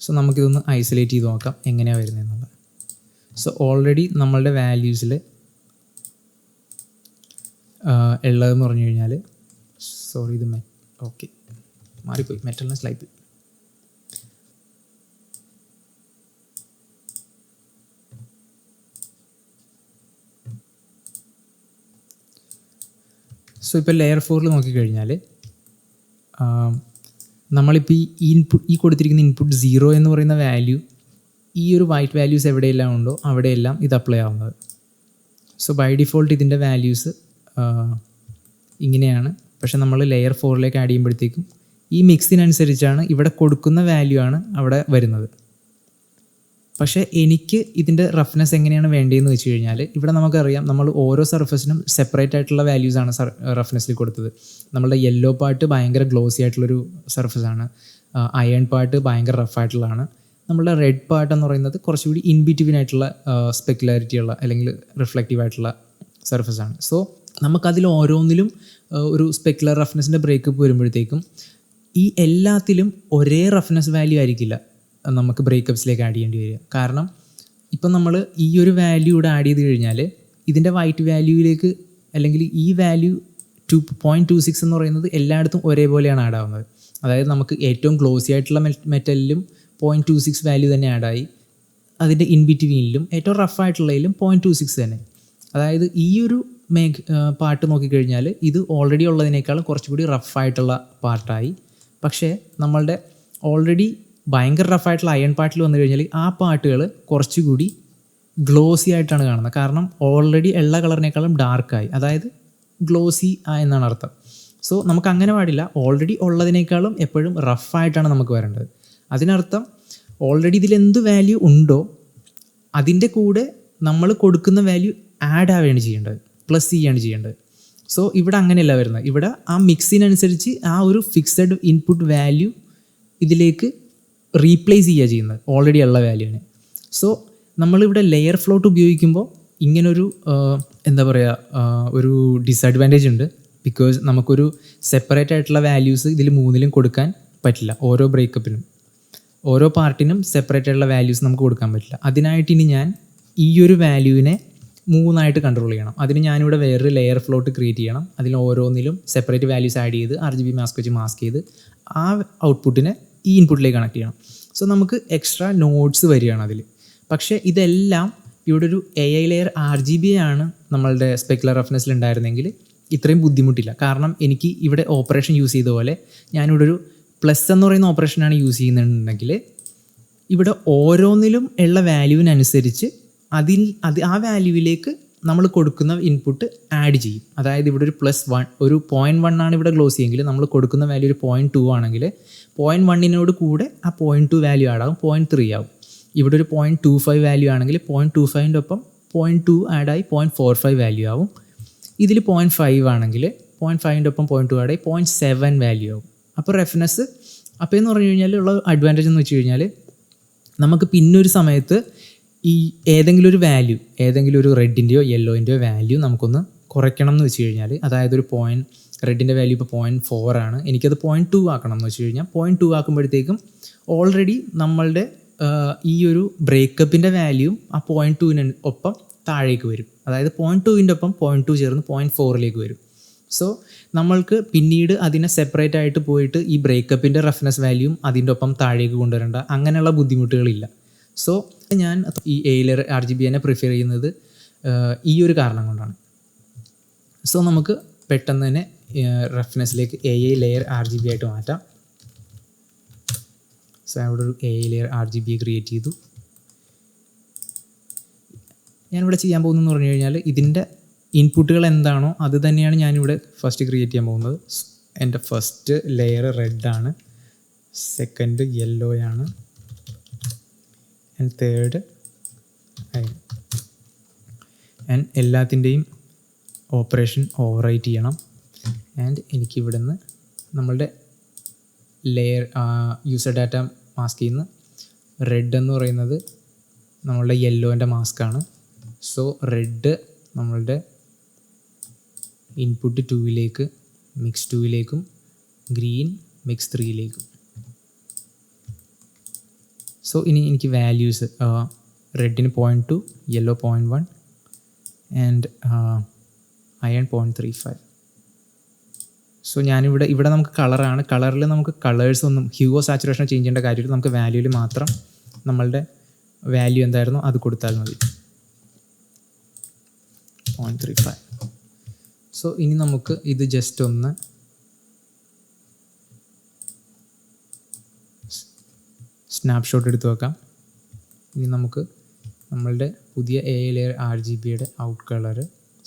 സോ നമുക്കിതൊന്ന് ഐസൊലേറ്റ് ചെയ്ത് നോക്കാം എങ്ങനെയാണ് വരുന്നതെന്നുള്ളത്. സോ ഓൾറെഡി നമ്മളുടെ വാല്യൂസിൽ ഉള്ളതെന്ന് പറഞ്ഞു കഴിഞ്ഞാൽ, സോറി ഇത് ഓക്കെ മാറിപ്പോയി, മെറ്റലിന് സ്ലൈപ്പ്. സോ ഇപ്പോൾ ലെയർ 4 നോക്കിക്കഴിഞ്ഞാൽ നമ്മളിപ്പോൾ ഈ കൊടുത്തിരിക്കുന്ന ഇൻപുട്ട് 0 എന്ന് പറയുന്ന വാല്യൂ ഈ ഒരു വൈറ്റ് വാല്യൂസ് എവിടെയെല്ലാം ഉണ്ടോ അവിടെയെല്ലാം ഇത് അപ്ലൈ ആവുന്നത്. സോ ബൈ ഡിഫോൾട്ട് ഇതിൻ്റെ വാല്യൂസ് ഇങ്ങനെയാണ്. പക്ഷേ നമ്മൾ ലെയർ 4ലേക്ക് ആഡ് ചെയ്യുമ്പോഴത്തേക്കും ഈ മിക്സിനനുസരിച്ചാണ് ഇവിടെ കൊടുക്കുന്ന വാല്യൂ ആണ് അവിടെ വരുന്നത്. പക്ഷേ എനിക്ക് ഇതിൻ്റെ റഫ്നെസ് എങ്ങനെയാണ് വേണ്ടതെന്ന് വെച്ച് കഴിഞ്ഞാൽ, ഇവിടെ നമുക്കറിയാം നമ്മൾ ഓരോ സർഫസിനും സെപ്പറേറ്റ് ആയിട്ടുള്ള വാല്യൂസാണ് റഫ്നെസ്സിൽ കൊടുത്തത്. നമ്മളുടെ യെല്ലോ പാർട്ട് ഭയങ്കര ഗ്ലോസി ആയിട്ടുള്ളൊരു സർഫസാണ്, അയൺ പാർട്ട് ഭയങ്കര റഫായിട്ടുള്ളതാണ്, നമ്മളുടെ റെഡ് പാർട്ട് എന്ന് പറയുന്നത് കുറച്ചുകൂടി ഇൻ ബിറ്റ്വീൻ ആയിട്ടുള്ള സ്പെക്കുലാരിറ്റി ഉള്ള അല്ലെങ്കിൽ റിഫ്ലക്റ്റീവ് ആയിട്ടുള്ള സർഫസാണ്. സോ നമുക്കതിൽ ഓരോന്നിലും ഒരു സ്പെക്കുലർ റഫ്നെസ്സിൻ്റെ ബ്രേക്കപ്പ് വരുമ്പോഴത്തേക്കും ഈ എല്ലാത്തിലും ഒരേ റഫ്നെസ് വാല്യൂ ആയിരിക്കില്ല നമുക്ക് ബ്രേക്കപ്സിലേക്ക് ആഡ് ചെയ്യേണ്ടി വരിക. കാരണം ഇപ്പം നമ്മൾ ഈ ഒരു വാല്യൂ ഇവിടെ ആഡ് ചെയ്ത് കഴിഞ്ഞാൽ ഇതിൻ്റെ വൈറ്റ് വാല്യൂവിലേക്ക് അല്ലെങ്കിൽ ഈ വാല്യൂ 2.26 എന്ന് പറയുന്നത് എല്ലായിടത്തും ഒരേപോലെയാണ് ആഡ് ആവുന്നത്. അതായത് നമുക്ക് ഏറ്റവും ഗ്ലോസി ആയിട്ടുള്ള മെറ്റലിലും 0.26 വാല്യൂ തന്നെ ആഡായി, അതിൻ്റെ ഇൻ ബിറ്റ്വീനിലും ഏറ്റവും റഫായിട്ടുള്ളതിലും 0.26 തന്നെ. അതായത് ഈ ഒരു പാർട്ട് നോക്കിക്കഴിഞ്ഞാൽ ഇത് ഓൾറെഡി ഉള്ളതിനേക്കാളും കുറച്ചുകൂടി റഫായിട്ടുള്ള പാർട്ടായി. പക്ഷേ നമ്മളുടെ ഓൾറെഡി ഭയങ്കര റഫായിട്ടുള്ള അയൺ പാർട്ടിൽ വന്നു കഴിഞ്ഞാൽ ആ പാർട്ടുകൾ കുറച്ചുകൂടി ഗ്ലോസി ആയിട്ടാണ് കാണുന്നത്. കാരണം ഓൾറെഡി ഉള്ള കളറിനേക്കാളും ഡാർക്കായി, അതായത് ഗ്ലോസി എന്നാണ് അർത്ഥം. സോ നമുക്ക് അങ്ങനെ പാടില്ല, ഓൾറെഡി ഉള്ളതിനേക്കാളും എപ്പോഴും റഫായിട്ടാണ് നമുക്ക് വരേണ്ടത്. അതിനർത്ഥം ഓൾറെഡി ഇതിലെന്ത് വാല്യൂ ഉണ്ടോ അതിൻ്റെ കൂടെ നമ്മൾ കൊടുക്കുന്ന വാല്യൂ ആഡ് ആവുകയാണ് ചെയ്യേണ്ടത്, പ്ലസ് ചെയ്യാണ് ചെയ്യേണ്ടത്. സോ ഇവിടെ അങ്ങനെയല്ല വരുന്നത്. ഇവിടെ ആ മിക്സിനനുസരിച്ച് ആ ഒരു ഫിക്സഡ് ഇൻപുട്ട് വാല്യൂ ഇതിലേക്ക് റീപ്ലേസ് ചെയ്യുക ചെയ്യുന്നത് ഓൾറെഡി ഉള്ള വാല്യൂവിനെ. സോ നമ്മളിവിടെ ലെയർ ഫ്ലോട്ട് ഉപയോഗിക്കുമ്പോൾ ഇങ്ങനൊരു എന്താ പറയുക ഒരു ഡിസഡ്വാൻറ്റേജ് ഉണ്ട്. ബിക്കോസ് നമുക്കൊരു സെപ്പറേറ്റ് ആയിട്ടുള്ള വാല്യൂസ് ഇതിൽ മൂന്നിലും കൊടുക്കാൻ പറ്റില്ല. ഓരോ ബ്രേക്കപ്പിനും ഓരോ പാർട്ടിനും സെപ്പറേറ്റ് ആയിട്ടുള്ള വാല്യൂസ് നമുക്ക് കൊടുക്കാൻ പറ്റില്ല. അതിനായിട്ട് ഇനി ഞാൻ ഈ ഒരു വാല്യൂവിനെ മൂന്നായിട്ട് കൺട്രോൾ ചെയ്യണം. അതിന് ഞാനിവിടെ വേറൊരു ലെയർ ഫ്ലോട്ട് ക്രിയേറ്റ് ചെയ്യണം. അതിൽ ഓരോന്നിലും സെപ്പറേറ്റ് വാല്യൂസ് ആഡ് ചെയ്ത് RGB മാസ്ക് വെച്ച് മാസ്ക് ചെയ്ത് ആ ഔട്ട്പുട്ടിനെ ഈ ഇൻപുട്ടിലേക്ക് കണക്ട് ചെയ്യണം. സോ നമുക്ക് എക്സ്ട്രാ നോഡ്സ് വരികയാണ് അതിൽ. പക്ഷേ ഇതെല്ലാം ഇവിടെ ഒരു AI ലെയർ RGB ആണ് നമ്മളുടെ സ്പെക്കുലർ റഫ്നെസ്സിൽ ഉണ്ടായിരുന്നെങ്കിൽ ഇത്രയും ബുദ്ധിമുട്ടില്ല. കാരണം എനിക്ക് ഇവിടെ ഓപ്പറേഷൻ യൂസ് ചെയ്ത പോലെ ഞാനിവിടെ ഒരു പ്ലസ് എന്ന് പറയുന്ന ഓപ്പറേഷനാണ് യൂസ് ചെയ്യുന്നുണ്ടെങ്കിൽ ഇവിടെ ഓരോന്നിലും ഉള്ള വാല്യൂവിനനുസരിച്ച് ആ വാല്യൂവിലേക്ക് നമ്മൾ കൊടുക്കുന്ന ഇൻപുട്ട് ആഡ് ചെയ്യും. അതായത് ഇവിടെ ഒരു +1 ഒരു 0.1 ആണ് ഇവിടെ ക്ലോസ് ചെയ്യുമെങ്കിൽ നമ്മൾ കൊടുക്കുന്ന വാല്യൂ ഒരു 0.2 ആണെങ്കിൽ 0.1 കൂടെ ആ 0.2 വാല്യൂ ആഡ് ആവും, 0.3 ആവും. ഇവിടെ ഒരു 0.25 വാല്യൂ ആണെങ്കിൽ 0.25ൻ്റെ ഒപ്പം 0.2 ആഡായി 0.45 വാല്യൂ ആവും. ഇതിൽ 0.5 ആണെങ്കിൽ 0.5ൻ്റെ ഒപ്പം 0.2 ആഡായി 0.7 വാല്യൂ ആവും. അപ്പോൾ റഫ്നെസ് അപ്പോൾ എന്ന് പറഞ്ഞു കഴിഞ്ഞാൽ ഉള്ള അഡ്വാൻറ്റേജ് എന്ന് വെച്ച് കഴിഞ്ഞാൽ നമുക്ക് പിന്നൊരു സമയത്ത് ഈ ഏതെങ്കിലും ഒരു വാല്യൂ, ഏതെങ്കിലും ഒരു റെഡിൻ്റെയോ യെല്ലോൻ്റെയോ വാല്യൂ നമുക്കൊന്ന് കുറയ്ക്കണം എന്ന് വെച്ച് കഴിഞ്ഞാൽ, അതായത് ഒരു റെഡിൻ്റെ വാല്യൂ ഇപ്പോൾ 0.4 ആണ്, എനിക്കത് 0.2 ആക്കണം എന്ന് വെച്ച് കഴിഞ്ഞാൽ 0.2 ആക്കുമ്പോഴത്തേക്കും ഓൾറെഡി നമ്മളുടെ ഈ ഒരു ബ്രേക്കപ്പിൻ്റെ വാല്യൂവും ആ 0.2ന് ഒപ്പം താഴേക്ക് വരും. അതായത് 0.2ൻ്റെ ഒപ്പം 0.2 ചേർന്ന് 0.4ലേക്ക് വരും. സോ നമ്മൾക്ക് പിന്നീട് അതിനെ സെപ്പറേറ്റ് ആയിട്ട് പോയിട്ട് ഈ ബ്രേക്കപ്പിൻ്റെ റഫ്നെസ് വാല്യൂവും അതിൻ്റെ ഒപ്പം താഴേക്ക് കൊണ്ടുവരേണ്ട അങ്ങനെയുള്ള ബുദ്ധിമുട്ടുകളില്ല. സോ ഞാൻ ഈ AI ലെയർ RGBനെ പ്രിഫർ ചെയ്യുന്നത് ഈ ഒരു കാരണം കൊണ്ടാണ്. സോ നമുക്ക് പെട്ടെന്ന് തന്നെ റഫ്നെസ്സിലേക്ക് AI ലെയർ RGB ആയിട്ട് മാറ്റാം. സോ അവിടെ ഒരു AI ലെയർ RGB ക്രിയേറ്റ് ചെയ്തു. ഞാനിവിടെ ചെയ്യാൻ പോകുന്നതെന്ന് പറഞ്ഞു കഴിഞ്ഞാൽ ഇതിൻ്റെ ഇൻപുട്ടുകൾ എന്താണോ അത് തന്നെയാണ് ഞാനിവിടെ ഫസ്റ്റ് ക്രിയേറ്റ് ചെയ്യാൻ പോകുന്നത്. എൻ്റെ ഫസ്റ്റ് ലെയർ റെഡാണ്, സെക്കൻഡ് യെല്ലോയാണ്, ആൻഡ് തേർഡ് ആൻഡ് എല്ലാത്തിൻ്റെയും ഓപ്പറേഷൻ ഓവർറൈറ്റ് ചെയ്യണം. ആൻഡ് എനിക്കിവിടെ നിന്ന് നമ്മളുടെ ലെയർ യൂസർ ഡാറ്റ മാസ്കിൽ നിന്ന് റെഡ് എന്ന് പറയുന്നത് നമ്മളുടെ യെല്ലോൻ്റെ മാസ്കാണ്. സോ റെഡ് നമ്മളുടെ ഇൻപുട്ട് 2ലേക്ക്, മിക്സ് 2ലേക്കും, ഗ്രീൻ മിക്സ് 3ലേക്കും. സോ ഇനി എനിക്ക് വാല്യൂസ് റെഡിന് 0.2, യെല്ലോ 0.1 ആൻഡ് അയൺ 0.35. സോ ഇവിടെ നമുക്ക് കളറാണ്, കളറിൽ നമുക്ക് കളേഴ്സ് ഒന്നും ഹ്യൂവോ സാച്ചുറേഷൻ ചേഞ്ച് ചെയ്യേണ്ട കാര്യമില്ല. നമുക്ക് വാല്യൂവിൽ മാത്രം നമ്മളുടെ വാല്യൂ എന്തായിരുന്നോ അത് കൊടുത്താൽ മതി, 0.35. സോ ഇനി നമുക്ക് ഇത് ജസ്റ്റ് ഒന്ന് സ്നാപ്ഷോട്ട് എടുത്ത് വെക്കാം. ഇനി നമുക്ക് നമ്മളുടെ പുതിയ AI ലെയർ RGBയുടെ ഔട്ട് കളർ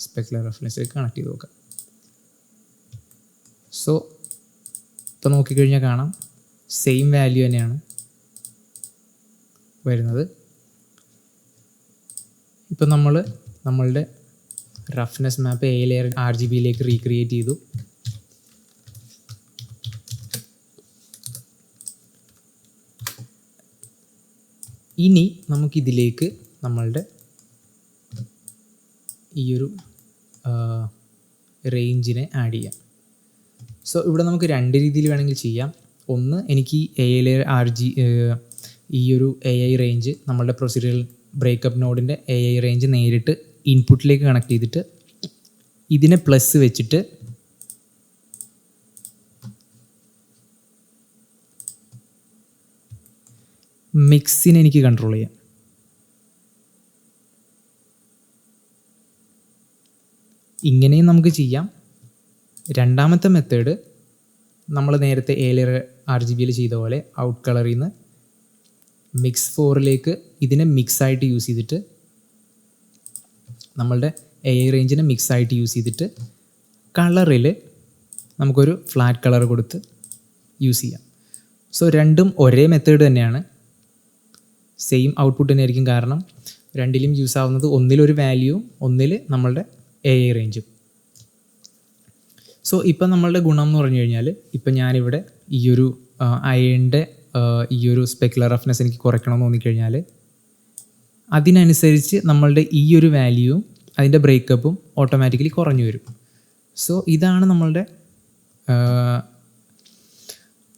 സ്പെക്കുലർ റഫ്നെസ്സിലേക്ക് കണക്ട് ചെയ്ത് നോക്കാം. സോ ഇപ്പോൾ നോക്കിക്കഴിഞ്ഞാൽ കാണാം സെയിം വാല്യൂ തന്നെയാണ് വരുന്നത്. ഇപ്പോൾ നമ്മളുടെ റഫ്നെസ് മാപ്പ് AI ലെയർ RGBയിലേക്ക് റീക്രിയേറ്റ് ചെയ്തു. ഇനി നമുക്കിതിലേക്ക് നമ്മളുടെ ഈ ഒരു റേഞ്ചിനെ ആഡ് ചെയ്യാം. സോ ഇവിടെ നമുക്ക് രണ്ട് രീതിയിൽ വേണമെങ്കിൽ ചെയ്യാം. ഒന്ന്, എനിക്ക് AI ലെയർ ഈ ഒരു AI റേഞ്ച് നമ്മളുടെ പ്രൊസീജിയറൽ ബ്രേക്കപ്പ് നോഡിൻ്റെ AI റേഞ്ച് നേരിട്ട് ഇൻപുട്ടിലേക്ക് കണക്ട് ചെയ്തിട്ട് ഇതിനെ പ്ലസ് വെച്ചിട്ട് മിക്സിനെ എനിക്ക് കൺട്രോൾ ചെയ്യാം. ഇങ്ങനെയും നമുക്ക് ചെയ്യാം. രണ്ടാമത്തെ മെത്തേഡ് നമ്മൾ നേരത്തെ AI ലെയർ RGBയിൽ ചെയ്ത പോലെ ഔട്ട് കളറിൽ നിന്ന് മിക്സ് 4ലേക്ക് ഇതിനെ മിക്സായിട്ട് യൂസ് ചെയ്തിട്ട് നമ്മളുടെ AI റേഞ്ചിനെ മിക്സായിട്ട് യൂസ് ചെയ്തിട്ട് കളറിൽ നമുക്കൊരു ഫ്ലാറ്റ് കളർ കൊടുത്ത് യൂസ് ചെയ്യാം. സോ രണ്ടും ഒരേ മെത്തേഡ് തന്നെയാണ്, സെയിം ഔട്ട്പുട്ട് തന്നെയായിരിക്കും. കാരണം രണ്ടിലും യൂസ് ആവുന്നത് ഒന്നിലൊരു വാല്യൂവും ഒന്നിൽ നമ്മളുടെ AI റേഞ്ചും. സോ ഇപ്പം നമ്മളുടെ ഗുണം എന്ന് പറഞ്ഞു കഴിഞ്ഞാൽ, ഇപ്പം ഞാനിവിടെ ഈ ഒരു അയണിൻ്റെ ഈ ഒരു സ്പെക്കുലർ റഫ്നെസ് എനിക്ക് കുറയ്ക്കണമെന്ന് തോന്നിക്കഴിഞ്ഞാൽ അതിനനുസരിച്ച് നമ്മളുടെ ഈ ഒരു വാല്യൂവും അതിൻ്റെ ബ്രേക്കപ്പും ഓട്ടോമാറ്റിക്കലി കുറഞ്ഞു വരും. സോ ഇതാണ് നമ്മളുടെ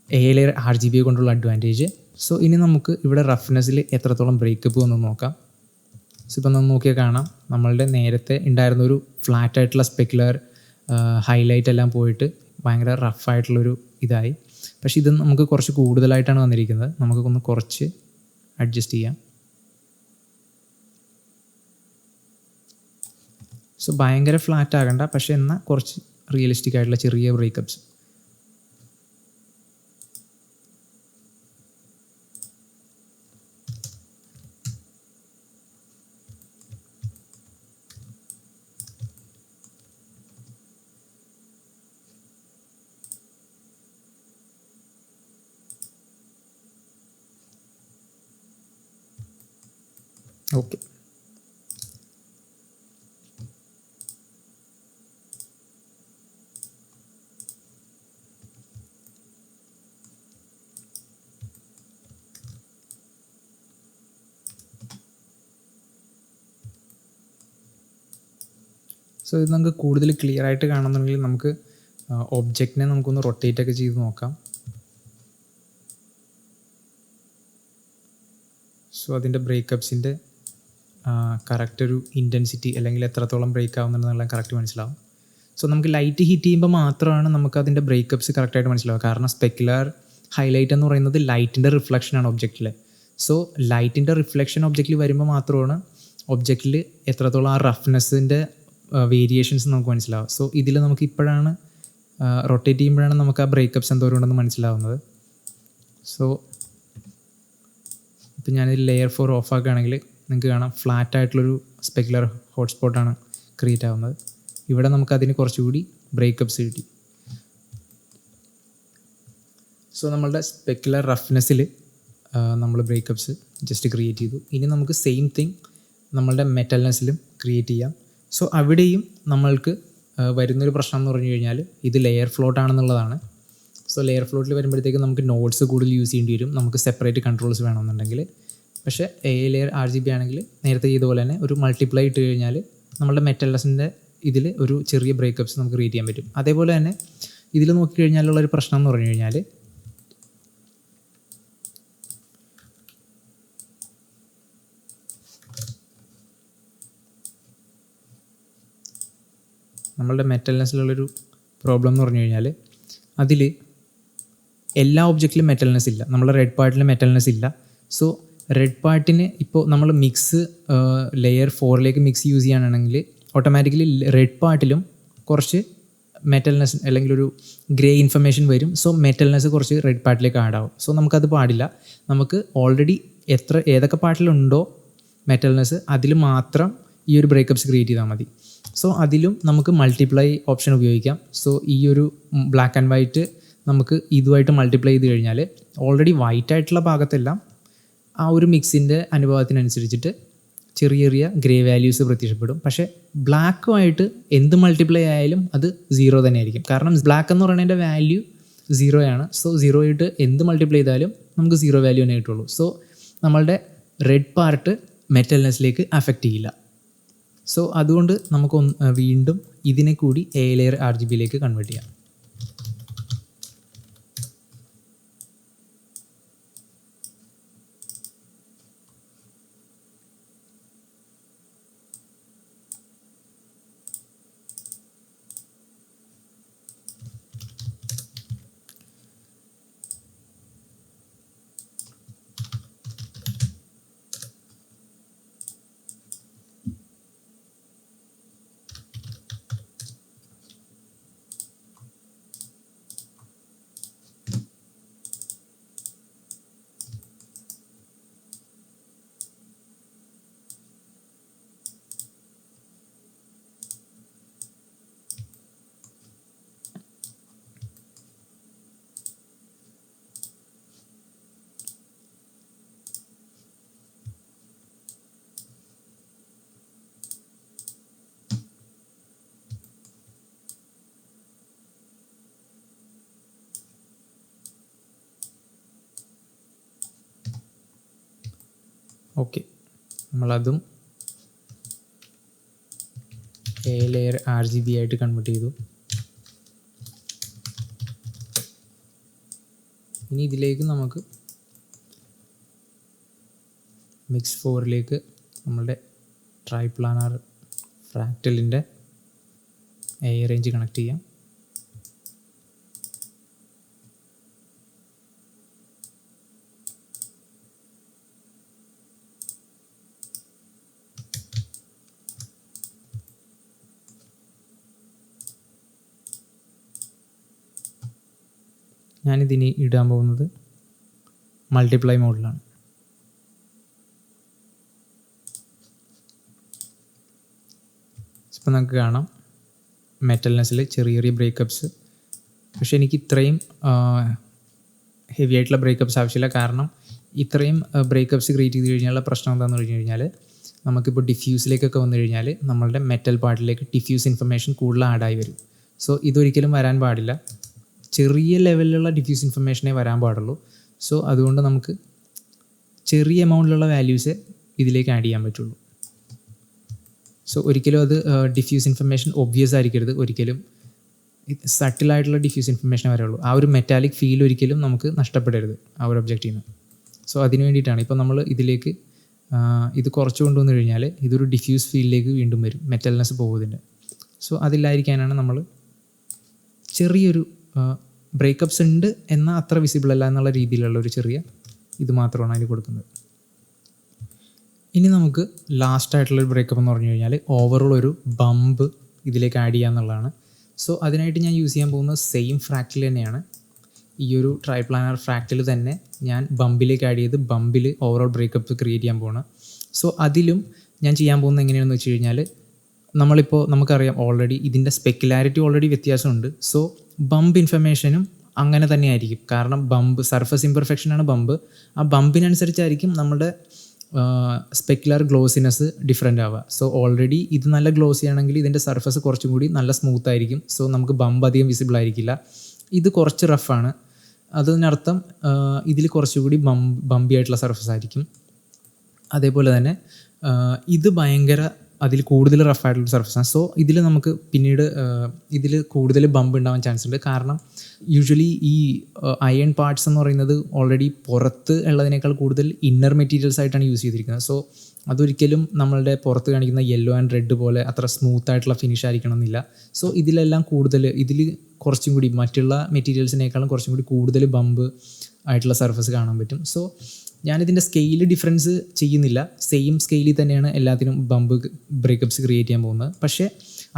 AI ലെയർ RGB കൊണ്ടുള്ള അഡ്വാൻറ്റേജ്. സോ ഇനി നമുക്ക് ഇവിടെ റഫ്നെസ്സിൽ എത്രത്തോളം ബ്രേക്കപ്പ് വന്ന് നോക്കാം. സോ ഇപ്പം നമ്മൾ നോക്കിയാൽ കാണാം നമ്മളുടെ നേരത്തെ ഉണ്ടായിരുന്നൊരു ഫ്ലാറ്റായിട്ടുള്ള സ്പെക്കുലർ ഹൈലൈറ്റ് എല്ലാം പോയിട്ട് ഭയങ്കര റഫായിട്ടുള്ളൊരു ഇതായി. പക്ഷേ ഇത് നമുക്ക് കുറച്ച് കൂടുതലായിട്ടാണ് വന്നിരിക്കുന്നത്. നമുക്കൊന്ന് കുറച്ച് അഡ്ജസ്റ്റ് ചെയ്യാം. സോ ഭയങ്കര ഫ്ലാറ്റ് ആകണ്ട, പക്ഷേ എന്നാൽ കുറച്ച് റിയലിസ്റ്റിക് ആയിട്ടുള്ള ചെറിയ ബ്രേക്കപ്സ്. ഓക്കെ, സോ ഇത് നമുക്ക് കൂടുതൽ ക്ലിയർ ആയിട്ട് കാണുന്നുണ്ടെങ്കിൽ നമുക്ക് ഒബ്ജക്റ്റിനെ നമുക്കൊന്ന് റൊട്ടേറ്റ് ഒക്കെ ചെയ്ത് നോക്കാം. സോ അതിൻ്റെ ബ്രേക്കപ്സിൻ്റെ കറക്റ്റ് ഒരു ഇൻറ്റൻസിറ്റി അല്ലെങ്കിൽ എത്രത്തോളം ബ്രേക്ക് ആവുന്നുണ്ടെന്നുള്ള കറക്റ്റ് മനസ്സിലാവും. സോ നമുക്ക് ലൈറ്റ് ഹിറ്റ് ചെയ്യുമ്പോൾ മാത്രമാണ് നമുക്ക് അതിൻ്റെ ബ്രേക്കപ്സ് കറക്റ്റായിട്ട് മനസ്സിലാവുക. കാരണം സ്പെക്കുലർ ഹൈലൈറ്റ് എന്ന് പറയുന്നത് ലൈറ്റിൻ്റെ റിഫ്ലക്ഷനാണ് ഒബ്ജക്റ്റിൽ. സോ ലൈറ്റിൻ്റെ റിഫ്ലക്ഷൻ ഒബ്ജക്റ്റിൽ വരുമ്പോൾ മാത്രമാണ് ഒബ്ജക്റ്റിൽ എത്രത്തോളം ആ റഫ്നെസ്സിൻ്റെ വേരിയേഷൻസ് നമുക്ക് മനസ്സിലാവും. സോ ഇതിൽ നമുക്ക് ഇപ്പോഴാണ് റൊട്ടേറ്റ് ചെയ്യുമ്പോഴാണ് നമുക്ക് ആ ബ്രേക്കപ്സ് എന്തോരം ഉണ്ടെന്ന് മനസ്സിലാവുന്നത്. സോ ഇപ്പം ഞാനിത് ലെയർ 4 ഓഫ് ആക്കുകയാണെങ്കിൽ നിങ്ങൾക്ക് കാണാം ഫ്ലാറ്റ് ആയിട്ടുള്ളൊരു സ്പെക്കുലർ ഹോട്ട്സ്പോട്ടാണ് ക്രിയേറ്റ് ആവുന്നത്. ഇവിടെ നമുക്കതിന് കുറച്ചുകൂടി ബ്രേക്കപ്സ് കിട്ടി. സോ നമ്മളുടെ സ്പെക്കുലർ റഫ്നെസ്സിൽ നമ്മൾ ബ്രേക്കപ്സ് ജസ്റ്റ് ക്രിയേറ്റ് ചെയ്തു. ഇനി നമുക്ക് സെയിം തിങ് നമ്മളുടെ മെറ്റൽനെസ്സിലും ക്രിയേറ്റ് ചെയ്യാം. സോ അവിടെയും നമ്മൾക്ക് വരുന്നൊരു പ്രശ്നം എന്ന് പറഞ്ഞു കഴിഞ്ഞാൽ ഇത് ലെയർ ഫ്ലോട്ട് ആണെന്നുള്ളതാണ്. സോ ലെയർ ഫ്ലോട്ടിൽ വരുമ്പോഴത്തേക്ക് നമുക്ക് നോഡ്സ് കൂടുതൽ യൂസ് ചെയ്യേണ്ടി വരും, നമുക്ക് സെപ്പറേറ്റ് കൺട്രോൾസ് വേണമെന്നുണ്ടെങ്കിൽ. പക്ഷേ ലെയർ RGB ആണെങ്കിൽ നേരത്തെ ചെയ്ത പോലെ തന്നെ ഒരു മൾട്ടിപ്ലൈ ഇട്ട് കഴിഞ്ഞാൽ നമ്മളുടെ മെറ്റൽനെസ്സിൻ്റെ ഇതിൽ ഒരു ചെറിയ ബ്രേക്കപ്സ് നമുക്ക് ക്രിയേറ്റ് ചെയ്യാൻ പറ്റും. അതേപോലെ തന്നെ ഇതിൽ നോക്കിക്കഴിഞ്ഞാലുള്ളൊരു പ്രശ്നം എന്ന് പറഞ്ഞു കഴിഞ്ഞാൽ നമ്മളുടെ മെറ്റൽനെസ്സിലുള്ളൊരു പ്രോബ്ലം എന്ന് പറഞ്ഞു കഴിഞ്ഞാൽ അതിൽ എല്ലാ ഒബ്ജക്റ്റിലും മെറ്റൽനെസ് ഇല്ല, നമ്മളുടെ റെഡ് പാർട്ടിലും മെറ്റൽനെസ് ഇല്ല. സോ റെഡ് പാർട്ടിന് ഇപ്പോൾ നമ്മൾ മിക്സ് ലെയർ 4ലേക്ക് മിക്സ് യൂസ് ചെയ്യുകയാണെങ്കിൽ ഓട്ടോമാറ്റിക്കലി റെഡ് പാർട്ടിലും കുറച്ച് മെറ്റൽനെസ് അല്ലെങ്കിൽ ഒരു ഗ്രേ ഇൻഫർമേഷൻ വരും. സോ മെറ്റൽനെസ് കുറച്ച് റെഡ് പാർട്ടിലേക്ക് ആഡ് ആവും. സോ നമുക്കത് പാടില്ല. നമുക്ക് ഓൾറെഡി ഏതൊക്കെ പാർട്ടിലുണ്ടോ മെറ്റൽനെസ് അതിൽ മാത്രം ഈ ഒരു ബ്രേക്കപ്സ് ക്രിയേറ്റ് ചെയ്താൽ മതി. സോ അതിലും നമുക്ക് മൾട്ടിപ്ലൈ ഓപ്ഷൻ ഉപയോഗിക്കാം. സോ ഈ ഒരു ബ്ലാക്ക് ആൻഡ് വൈറ്റ് നമുക്ക് ഇതുമായിട്ട് മൾട്ടിപ്ലൈ ചെയ്ത് കഴിഞ്ഞാൽ ഓൾറെഡി വൈറ്റ് ആയിട്ടുള്ള ഭാഗത്തെല്ലാം ആ ഒരു മിക്സിൻ്റെ അനുഭവത്തിനനുസരിച്ചിട്ട് ചെറിയ ചെറിയ ഗ്രേ വാല്യൂസ് പ്രത്യക്ഷപ്പെടും. പക്ഷേ ബ്ലാക്കുമായിട്ട് എന്ത് മൾട്ടിപ്ലൈ ആയാലും അത് 0 തന്നെയായിരിക്കും. കാരണം ബ്ലാക്ക് എന്ന് പറയുന്നതിൻ്റെ വാല്യൂ 0 ആണ്. സോ 0 ആയിട്ട് എന്ത് മൾട്ടിപ്ലൈ ചെയ്താലും നമുക്ക് 0 വാല്യൂ തന്നെ കിട്ടുള്ളൂ. സോ നമ്മളുടെ റെഡ് പാർട്ട് മെറ്റൽനെസ്സിലേക്ക് അഫക്റ്റ് ചെയ്യില്ല. സോ അതുകൊണ്ട് നമുക്ക് വീണ്ടും ഇതിനെ കൂടി ലെയർ RGBയിലേക്ക് കൺവേർട്ട് ചെയ്യാം. ഓക്കെ, നമ്മളതും ലെയർ RGB ആയിട്ട് കൺവേർട്ട് ചെയ്തു. ഇനി ഇതിലേക്ക് നമുക്ക് മിക്സ് 4ലേക്ക് നമ്മളുടെ ട്രൈപ്ലാനാർ ഫ്രാക്റ്റലിൻ്റെ റേഞ്ച് കണക്ട് ചെയ്യാം. ഞാനിതിന് ഇടാൻ പോകുന്നത് മൾട്ടിപ്ലൈ മോഡിലാണ്. ഇപ്പോൾ നമുക്ക് കാണാം മെറ്റൽനെസ്സിൽ ചെറിയ ചെറിയ ബ്രേക്കപ്സ്. പക്ഷേ എനിക്ക് ഇത്രയും ഹെവി ആയിട്ടുള്ള ബ്രേക്കപ്സ് ആവശ്യമില്ല. കാരണം ഇത്രയും ബ്രേക്കപ്സ് ക്രിയേറ്റ് ചെയ്ത് കഴിഞ്ഞാലുള്ള പ്രശ്നം എന്താണെന്ന് പറഞ്ഞു കഴിഞ്ഞാൽ, നമുക്കിപ്പോൾ ഡിഫ്യൂസിലേക്കൊക്കെ വന്നു കഴിഞ്ഞാൽ നമ്മളുടെ മെറ്റൽ പാർട്ടിലേക്ക് ഡിഫ്യൂസ് ഇൻഫർമേഷൻ കൂടുതൽ ആഡായി വരും. സോ ഇതൊരിക്കലും വരാൻ പാടില്ല. ചെറിയ ലെവലിലുള്ള ഡിഫ്യൂസ് ഇൻഫർമേഷനേ വരാൻ പാടുള്ളൂ. സോ അതുകൊണ്ട് നമുക്ക് ചെറിയ എമൗണ്ടിലുള്ള വാല്യൂസേ ഇതിലേക്ക് ആഡ് ചെയ്യാൻ പറ്റുള്ളൂ. സോ ഒരിക്കലും അത് ഡിഫ്യൂസ് ഇൻഫർമേഷൻ ഒബ്വിയസ് ആയിരിക്കരുത്. ഒരിക്കലും സട്ടിലായിട്ടുള്ള ഡിഫ്യൂസ് ഇൻഫർമേഷൻ വരെയുള്ളൂ. ആ ഒരു മെറ്റാലിക് ഫീൽ ഒരിക്കലും നമുക്ക് നഷ്ടപ്പെടരുത് ആ ഒരു ഒബ്ജക്റ്റിൽ നിന്ന്. സോ അതിന് വേണ്ടിയിട്ടാണ് ഇപ്പോൾ നമ്മൾ ഇതിലേക്ക് ഇത് കുറച്ച് കൊണ്ടുവന്നു കഴിഞ്ഞാൽ ഇതൊരു ഡിഫ്യൂസ് ഫീലിലേക്ക് വീണ്ടും വരും, മെറ്റൽനെസ് പോകുന്നതിൻ്റെ. സോ അതില്ലായിരിക്കാനാണ് നമ്മൾ ചെറിയൊരു ബ്രേക്കപ്സ് ഉണ്ട് എന്നാൽ അത്ര വിസിബിൾ അല്ല എന്നുള്ള രീതിയിലുള്ള ഒരു ചെറിയ ഇത് മാത്രമാണ് അതിന് കൊടുക്കുന്നത്. ഇനി നമുക്ക് ലാസ്റ്റായിട്ടുള്ളൊരു ബ്രേക്കപ്പ് എന്ന് പറഞ്ഞു കഴിഞ്ഞാൽ ഓവറോൾ ഒരു ബമ്പ് ഇതിലേക്ക് ആഡ് ചെയ്യുക എന്നുള്ളതാണ്. സോ അതിനായിട്ട് ഞാൻ യൂസ് ചെയ്യാൻ പോകുന്നത് സെയിം ഫ്രാക്റ്റിൽ തന്നെയാണ്. ഈ ഒരു ട്രൈപ്ലാനർ ഫ്രാക്റ്റിൽ തന്നെ ഞാൻ ബമ്പിലേക്ക് ആഡ് ചെയ്ത് ബമ്പിൽ ഓവറോൾ ബ്രേക്കപ്പ് ക്രിയേറ്റ് ചെയ്യാൻ പോകണം. സോ അതിലും ഞാൻ ചെയ്യാൻ പോകുന്നത് എങ്ങനെയാണെന്ന് വെച്ച് കഴിഞ്ഞാൽ, നമ്മളിപ്പോൾ നമുക്കറിയാം ഓൾറെഡി ഇതിൻ്റെ സ്പെക്കുലാരിറ്റി ഓൾറെഡി വ്യത്യാസമുണ്ട്. സോ ബമ്പ് ഇൻഫർമേഷനും അങ്ങനെ തന്നെ ആയിരിക്കും. കാരണം ബമ്പ് സർഫസ് ഇംപെർഫെക്ഷനാണ് ബമ്പ്. ആ ബമ്പിനനുസരിച്ചായിരിക്കും നമ്മുടെ സ്പെക്കുലർ ഗ്ലോസിനെസ് ഡിഫറെൻ്റ് ആവുക. സോ ഓൾറെഡി ഇത് നല്ല ഗ്ലോസി ആണെങ്കിൽ ഇതിൻ്റെ സർഫസ് കുറച്ചും കൂടി നല്ല സ്മൂത്ത് ആയിരിക്കും. സോ നമുക്ക് ബമ്പ് അധികം വിസിബിൾ ആയിരിക്കില്ല. ഇത് കുറച്ച് റഫാണ്, അതിനർത്ഥം ഇതിൽ കുറച്ചുകൂടി ബമ്പി ആയിട്ടുള്ള സർഫസ് ആയിരിക്കും. അതേപോലെ തന്നെ ഇത് ഭയങ്കര അതിൽ കൂടുതൽ റഫായിട്ടുള്ള സർഫസാണ്. സോ ഇതിൽ നമുക്ക് പിന്നീട് ഇതിൽ കൂടുതൽ ബമ്പ് ഉണ്ടാവാൻ ചാൻസ് ഉണ്ട്. കാരണം യൂഷ്വലി ഈ അയൺ പാർട്സ് എന്ന് പറയുന്നത് ഓൾറെഡി പുറത്ത് ഉള്ളതിനേക്കാൾ കൂടുതൽ ഇന്നർ മെറ്റീരിയൽസ് ആയിട്ടാണ് യൂസ് ചെയ്തിരിക്കുന്നത്. സോ അതൊരിക്കലും നമ്മളുടെ പുറത്ത് കാണിക്കുന്ന യെല്ലോ ആൻഡ് റെഡ് പോലെ അത്ര സ്മൂത്ത് ആയിട്ടുള്ള ഫിനിഷ് ആയിരിക്കണം എന്നില്ല. സോ ഇതിലെല്ലാം കൂടുതൽ ഇതിൽ കുറച്ചും കൂടി മറ്റുള്ള മെറ്റീരിയൽസിനേക്കാളും കുറച്ചും കൂടി കൂടുതൽ ബമ്പ് ആയിട്ടുള്ള സർഫസ് കാണാൻ പറ്റും. സോ ഞാനിതിൻ്റെ സ്കെയിൽ ഡിഫറൻസ് ചെയ്യുന്നില്ല. സെയിം സ്കെയിലിൽ തന്നെയാണ് എല്ലാത്തിനും ബമ്പ് ബ്രേക്കപ്സ് ക്രിയേറ്റ് ചെയ്യാൻ പോകുന്നത്. പക്ഷേ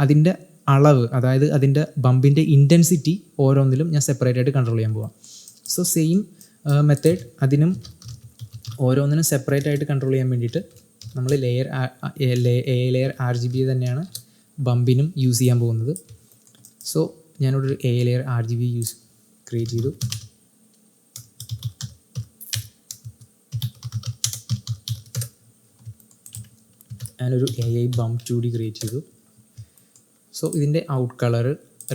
അതിൻ്റെ അളവ്, അതായത് അതിൻ്റെ ബമ്പിൻ്റെ ഇൻറ്റൻസിറ്റി ഓരോന്നിലും ഞാൻ സെപ്പറേറ്റ് ആയിട്ട് കൺട്രോൾ ചെയ്യാൻ പോവാം. സോ സെയിം മെത്തേഡ് അതിനും ഓരോന്നിനും സെപ്പറേറ്റ് ആയിട്ട് കൺട്രോൾ ചെയ്യാൻ വേണ്ടിയിട്ട് നമ്മൾ ലെയർ RGB തന്നെയാണ് ബമ്പിനും യൂസ് ചെയ്യാൻ പോകുന്നത്. സോ ഞാനിവിടെ ഒരു ലെയർ RGB ക്രിയേറ്റ് ചെയ്തു. ഞാനൊരു AI ബംപ് 2D ക്രിയേറ്റ് ചെയ്തു. സോ ഇതിൻ്റെ ഔട്ട് കളർ